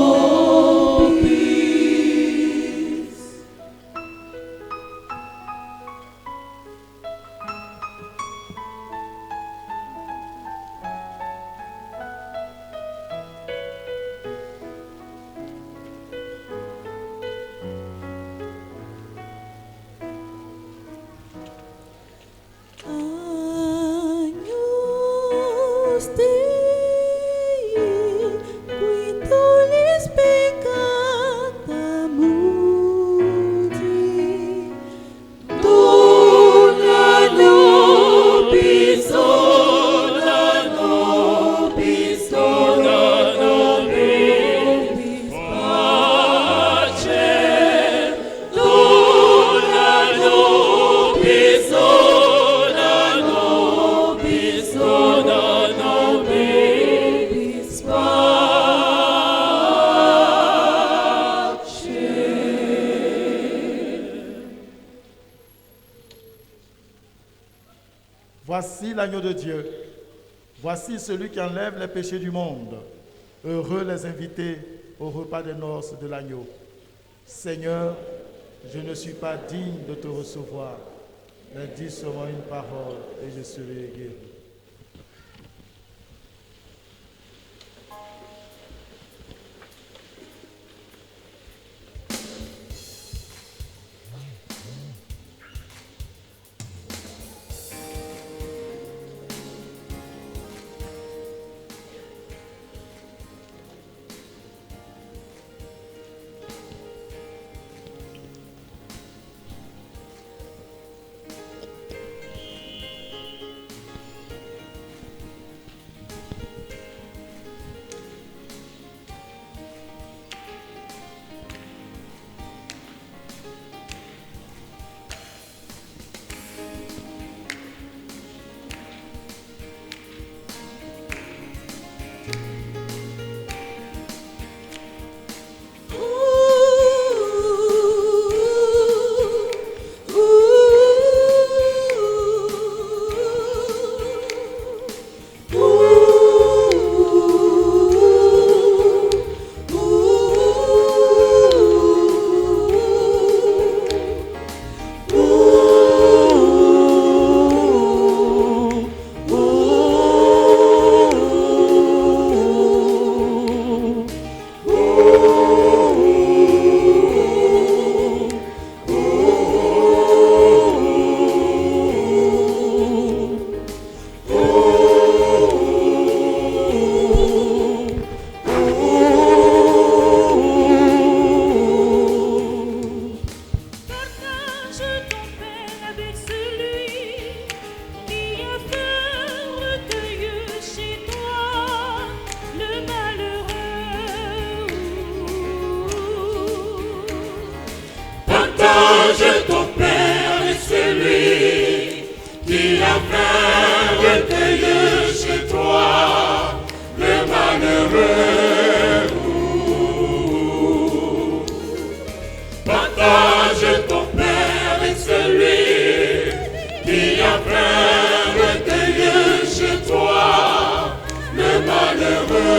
Agnus Dei, qui tollis peccata mundi, dona nobis, dona nobis, dona nobis pacem, dona nobis, dona nobis, dona nobis pacem. Voici l'agneau de Dieu. Voici celui qui enlève les péchés du monde. Heureux les invités au repas des noces de l'agneau. Seigneur, je ne suis pas digne de te recevoir, mais dis seulement une parole et je serai guéri. Partage ton Père avec celui qui a faim recueilli chez toi le malheureux. Partage ton Père avec celui qui a faim recueilli chez toi le malheureux.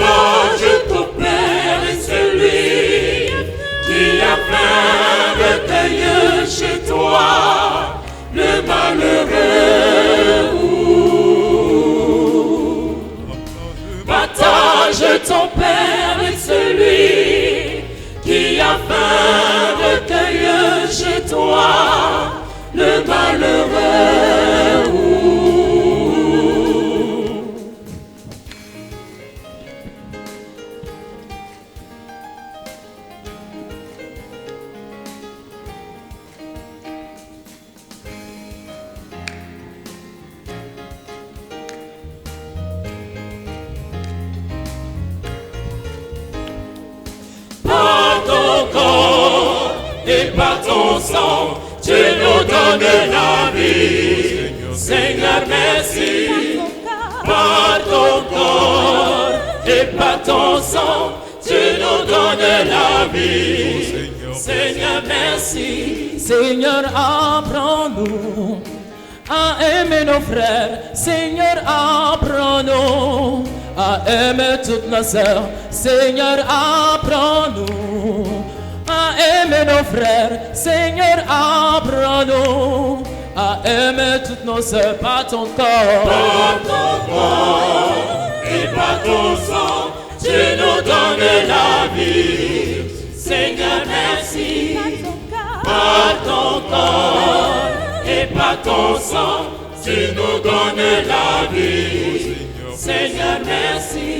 Partage ton Père et celui qui a faim recueille chez toi le malheureux. Partage ton Père et celui qui a faim recueille chez toi le malheureux. Et par ton sang, tu nous donnes la vie. Seigneur, merci. Par ton corps et par ton sang, tu nous donnes la vie. Seigneur, merci. Seigneur, apprends-nous à aimer nos frères. Seigneur, apprends-nous à aimer toutes nos sœurs. Seigneur, apprends-nous à aimer nos frères. Seigneur, apprends-nous à aimer toutes nos sœurs par ton corps. Par ton corps et par ton sang, tu nous donnes la vie. Seigneur, merci. Par ton corps et par ton sang, tu nous donnes la vie. Seigneur, merci.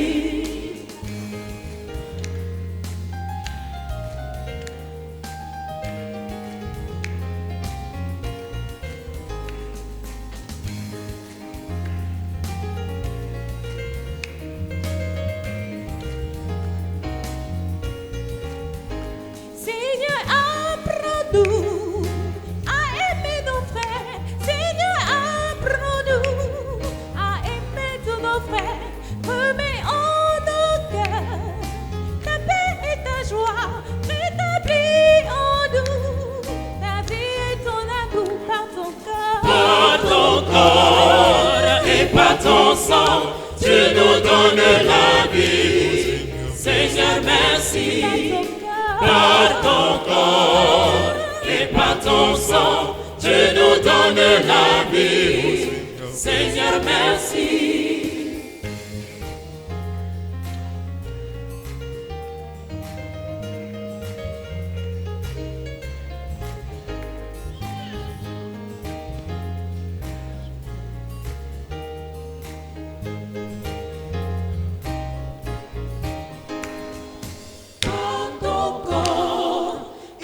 Par ton sang, tu nous donnes la vie. Seigneur, merci. Par ton corps et par ton sang, tu nous donnes la vie. Seigneur, merci.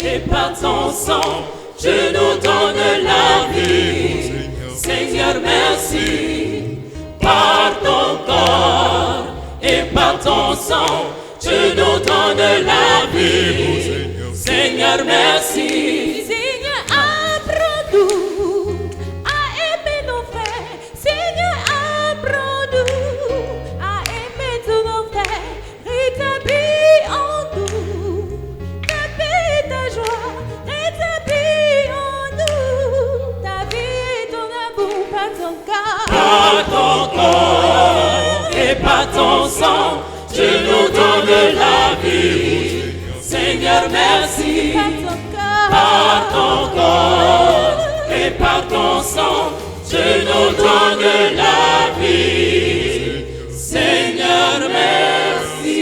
Et par ton sang, tu nous donnes la vie. Seigneur, merci. Par ton corps et par ton sang, tu nous donnes la vie. Seigneur, merci. Seigneur, apprends-nous à aimer nos frères. Seigneur, apprends-nous à aimer tous nos frères. Rétablis en nous ta paix et ta joie. Rétablis en nous ta vie et ton amour par ton corps. Par ton corps et par ton sang, tu nous donnes la vie. Seigneur, merci. Par ton corps et par ton sang, tu nous donnes la vie. Seigneur, merci.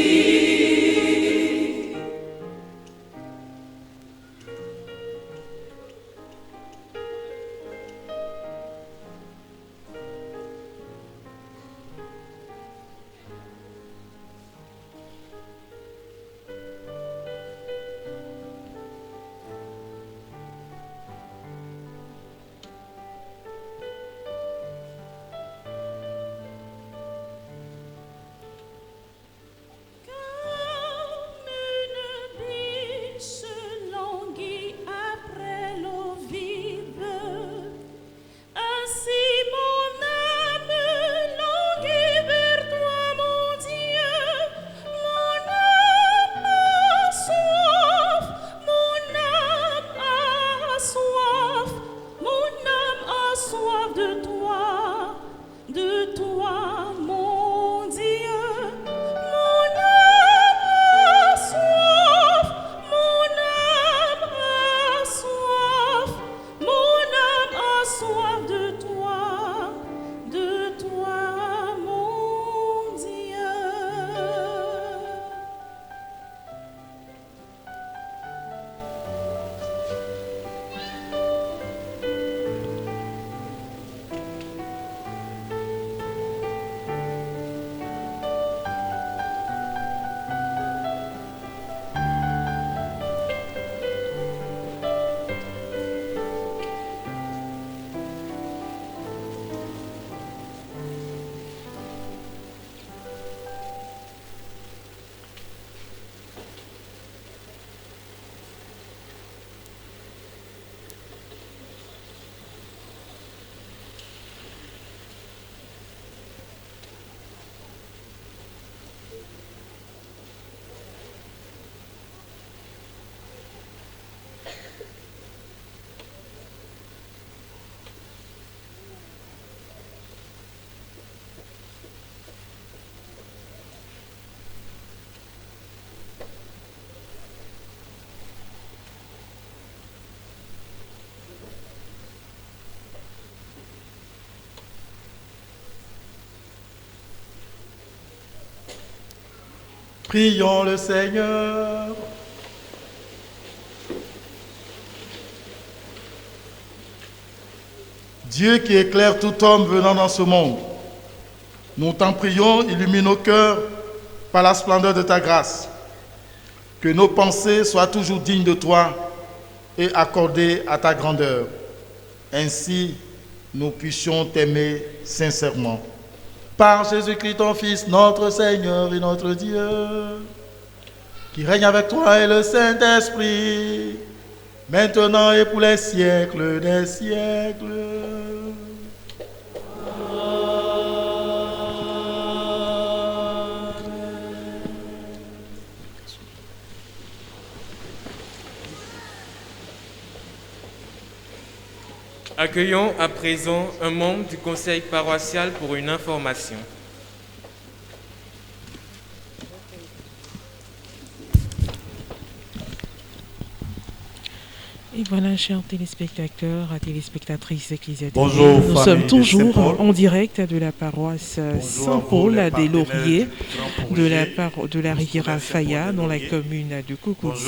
Prions le Seigneur. Dieu qui éclaire tout homme venant dans ce monde, nous t'en prions, illumine nos cœurs par la splendeur de ta grâce. Que nos pensées soient toujours dignes de toi et accordées à ta grandeur. Ainsi, nous puissions t'aimer sincèrement. Par Jésus-Christ, ton Fils, notre Seigneur et notre Dieu, qui règne avec toi et le Saint-Esprit, maintenant et pour les siècles des siècles. Accueillons à présent un membre du conseil paroissial pour une information. Et voilà, chers téléspectateurs, téléspectatrices ecclésiastiques, Bonjour, nous sommes toujours en direct de la paroisse Saint-Paul des Lauriers, de la rivière Faya, dans la commune de Cocody.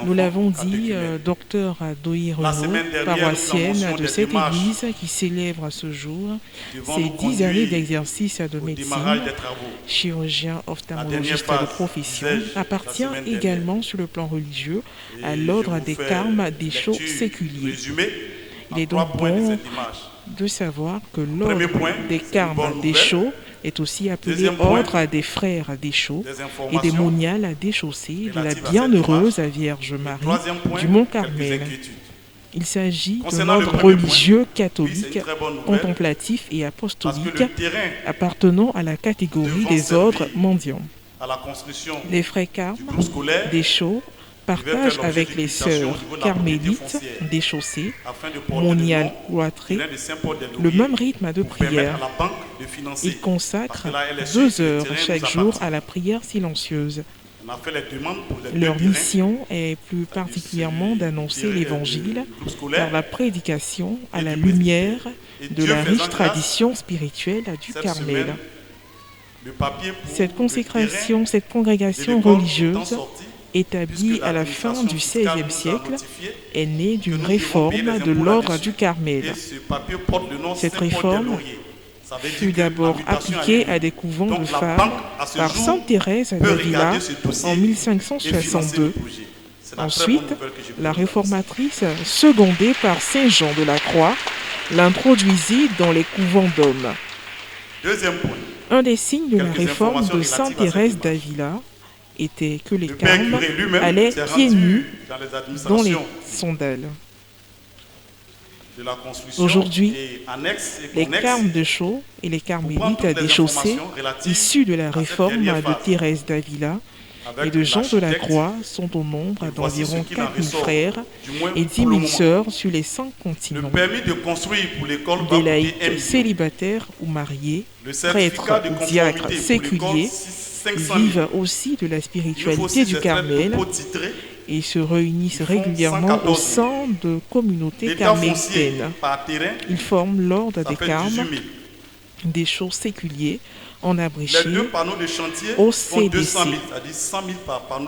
Nous l'avons dit, docteur Doï Renaud, paroissienne de cette église qui célèbre à ce jour ses 10 années d'exercice de médecine, chirurgien ophtalmologiste de profession, appartient également sur le plan religieux à l'ordre des Carmes des Chauds séculiers. Il est donc bon de savoir que l'ordre des Carmes des Chauds est aussi appelé ordre des frères des Chauds et des moniales des chaussées de la bienheureuse Vierge Marie du Mont Carmel. Il s'agit d'un ordre religieux catholique, contemplatif et apostolique appartenant à la catégorie des ordres mendiants. Les frères Carmes des Chauds partagent avec les sœurs carmélites des chaussées, moniales cloîtrées, le même rythme de prière. Ils consacrent 2 heures chaque jour à la prière silencieuse. Leur mission est plus particulièrement d'annoncer l'Évangile par la prédication à la lumière de la riche tradition spirituelle du Carmel. Cette consécration, cette congrégation religieuse établie à la fin du XVIe siècle, est née d'une réforme de l'ordre du Carmel. Cette réforme fut d'abord appliquée à des couvents de femmes par Sainte Thérèse d'Avila en 1562. Ensuite, la réformatrice, secondée par Saint Jean de la Croix, l'introduisit dans les couvents d'hommes. Un des signes de la réforme de Sainte Thérèse d'Avila était que les Carmes allaient pieds nus dans les sandales. Aujourd'hui, les Carmes de Chaux et les Carmélites des chaussées, issus de la réforme de Thérèse d'Avila et de Jean de la Croix, sont au nombre d'environ 4 000 frères et 10 000 sœurs sur les 5 continents. Des laïcs célibataires ou mariés, prêtres ou diacres séculiers, vivent aussi de la spiritualité du Carmel et se réunissent régulièrement au sein de communautés carmélitaines. Ils forment l'ordre des Carmes, des Chauds séculiers, en abrégé au CDC,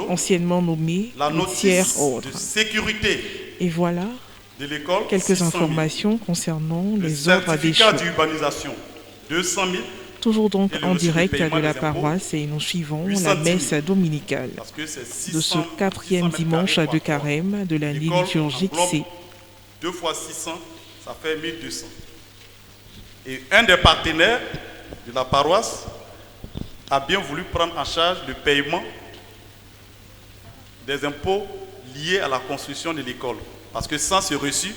anciennement nommé le tiers-ordre. Et voilà quelques informations concernant les ordres des Chauds. Toujours donc en direct de la paroisse et nous suivons la messe dominicale de ce 4e dimanche de carême de l'année liturgique C. 2 fois 600, ça fait 1200. Et un des partenaires de la paroisse a bien voulu prendre en charge le paiement des impôts liés à la construction de l'école. Parce que sans ce reçu,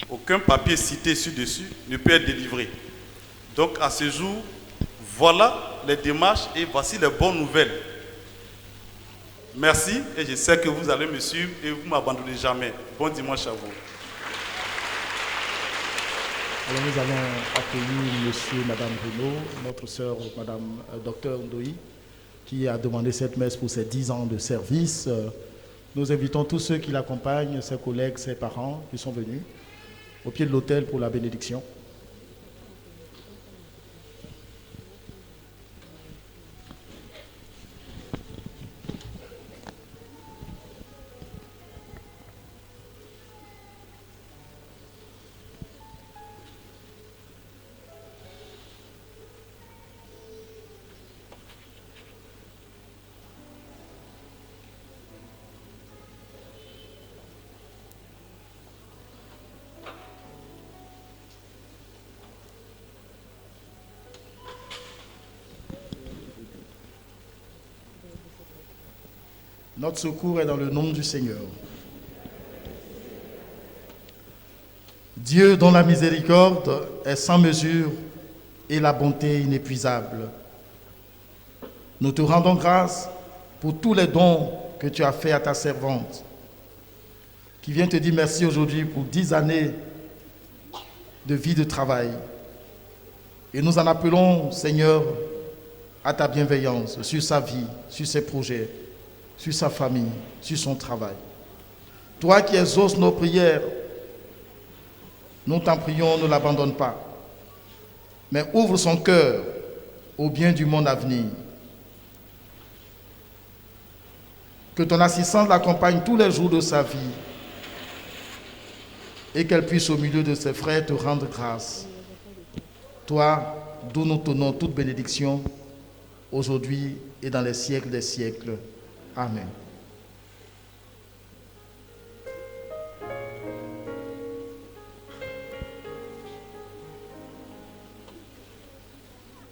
aucun papier cité ci-dessus ne peut être délivré. Donc à ce jour, voilà les démarches et voici les bonnes nouvelles. Merci et je sais que vous allez me suivre et vous ne m'abandonnez jamais. Bon dimanche à vous. Alors nous allons accueillir monsieur et madame Renaud, notre sœur madame docteur Ndoï, qui a demandé cette messe pour ses 10 ans de service. Nous invitons tous ceux qui l'accompagnent, ses collègues, ses parents qui sont venus au pied de l'autel pour la bénédiction. Notre secours est dans le nom du Seigneur. Dieu dont la miséricorde est sans mesure et la bonté inépuisable. Nous te rendons grâce pour tous les dons que tu as faits à ta servante, qui vient te dire merci aujourd'hui pour 10 années de vie de travail. Et nous en appelons, Seigneur, à ta bienveillance sur sa vie, sur ses projets, sur sa famille, sur son travail. Toi qui exauces nos prières, nous t'en prions, ne l'abandonne pas, mais ouvre son cœur au bien du monde à venir. Que ton assistance l'accompagne tous les jours de sa vie et qu'elle puisse au milieu de ses frères te rendre grâce. Toi, d'où nous tenons toute bénédiction, aujourd'hui et dans les siècles des siècles. Amen.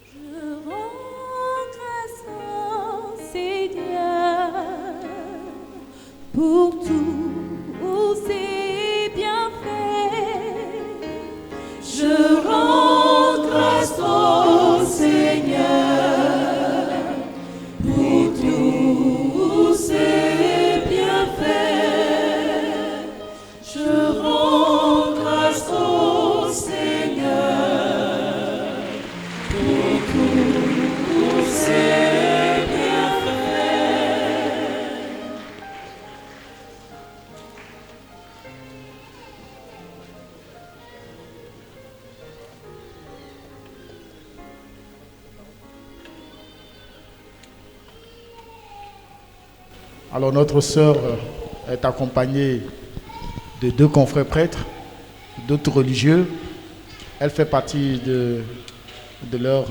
Je rends grâce au Seigneur pour tous ses bienfaits. Je rends grâce au Seigneur pour tous ses bienfaits. Je rends grâce au Seigneur pour tous ses bienfaits. Alors notre sœur est accompagnée de 2 confrères prêtres, d'autres religieux. Elle fait partie de leur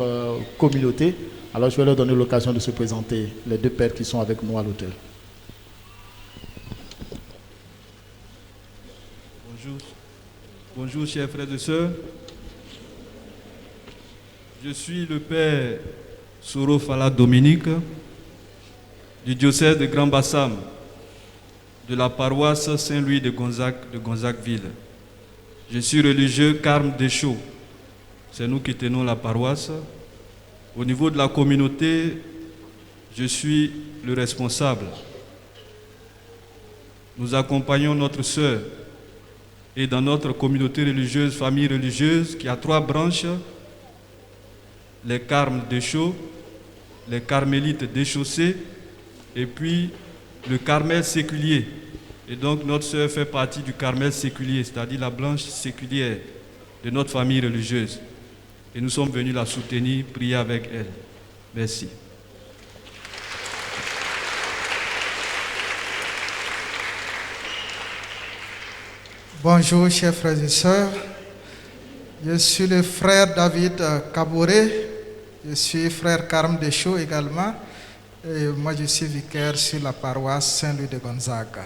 communauté. Alors je vais leur donner l'occasion de se présenter, les 2 pères qui sont avec nous à l'autel. Bonjour. Bonjour, chers frères et sœurs. Je suis le père Soro Fala Dominique du diocèse de Grand Bassam, de la paroisse Saint-Louis de Gonzague-Ville. Je suis religieux Carme Deschaux. C'est nous qui tenons la paroisse. Au niveau de la communauté, je suis le responsable. Nous accompagnons notre sœur et dans notre communauté religieuse, famille religieuse, qui a 3 branches, les Carmes Deschaux, les Carmélites Déchaussés et puis le Carmel séculier. Et donc notre sœur fait partie du Carmel séculier, c'est-à-dire la branche séculière de notre famille religieuse. Et nous sommes venus la soutenir, prier avec elle. Merci. Bonjour, chers frères et sœurs. Je suis le frère David Kaboré. Je suis frère Carme Deschaux également. Et moi, je suis vicaire sur la paroisse Saint-Louis de Gonzague.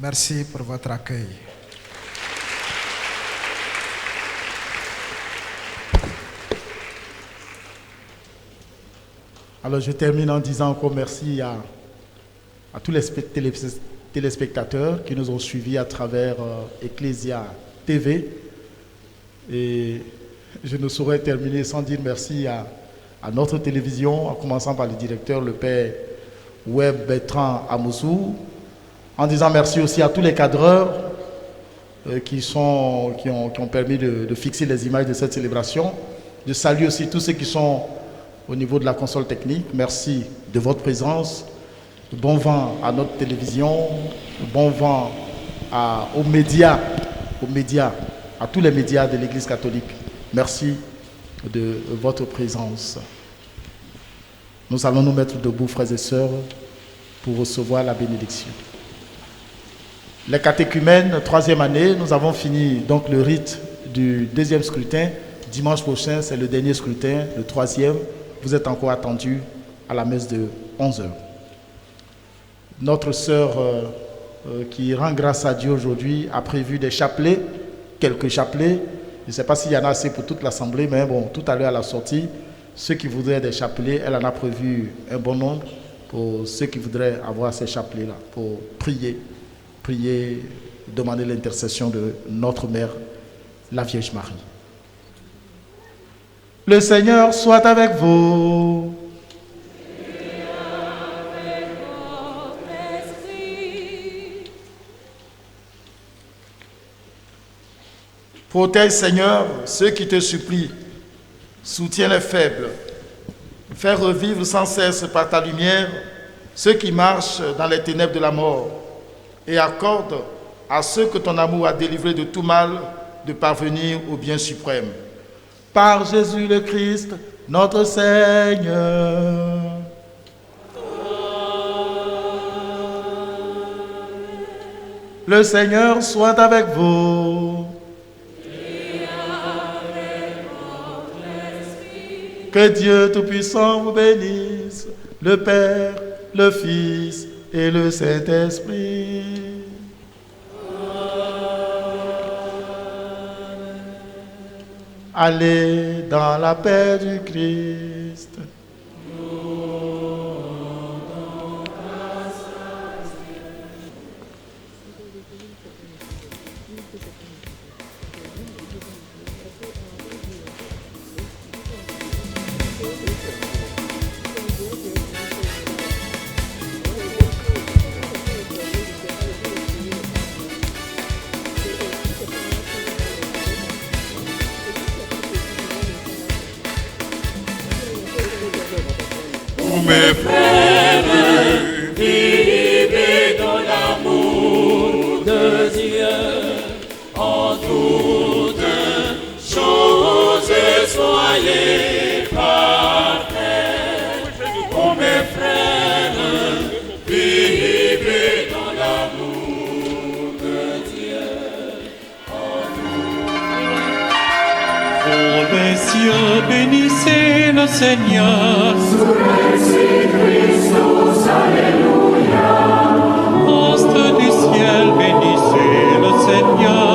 Merci pour votre accueil. Alors je termine en disant encore merci à tous les téléspectateurs qui nous ont suivis à travers Ecclesia TV. Et je ne saurais terminer sans dire merci à notre télévision, en commençant par le directeur, le père Web Bertrand Amoussou, en disant merci aussi à tous les cadreurs qui ont permis de fixer les images de cette célébration. Je salue aussi tous ceux qui sont au niveau de la console technique. Merci de votre présence. Bon vent à notre télévision, bon vent aux médias, à tous les médias de l'Église catholique. Merci de votre présence. Nous allons nous mettre debout, frères et sœurs, pour recevoir la bénédiction. Les catéchumènes, 3e année, nous avons fini donc le rite du 2e scrutin. Dimanche prochain, c'est le dernier scrutin, le 3e. Vous êtes encore attendus à la messe de 11h. Notre sœur qui rend grâce à Dieu aujourd'hui a prévu des chapelets, quelques chapelets. Je ne sais pas s'il y en a assez pour toute l'assemblée, mais bon, tout à l'heure à la sortie, ceux qui voudraient des chapelets, elle en a prévu un bon nombre pour ceux qui voudraient avoir ces chapelets-là, pour prier, demander l'intercession de notre Mère, la Vierge Marie. Le Seigneur soit avec vous. Protège, Seigneur, ceux qui te supplient. Soutiens les faibles. Fais revivre sans cesse par ta lumière ceux qui marchent dans les ténèbres de la mort. Et accorde à ceux que ton amour a délivrés de tout mal de parvenir au bien suprême. Par Jésus le Christ, notre Seigneur. Le Seigneur soit avec vous. Que Dieu Tout-Puissant vous bénisse, le Père, le Fils et le Saint-Esprit. Allez dans la paix du Christ. Mes frères, vivez dans l'amour de Dieu en toutes choses, soyez parfaits. Oh mes frères, vivez dans l'amour de Dieu en toutes. Oh les cieux, bénissez le Seigneur. Christus, Alléluia. Monstre du ciel, bénissez le Seigneur.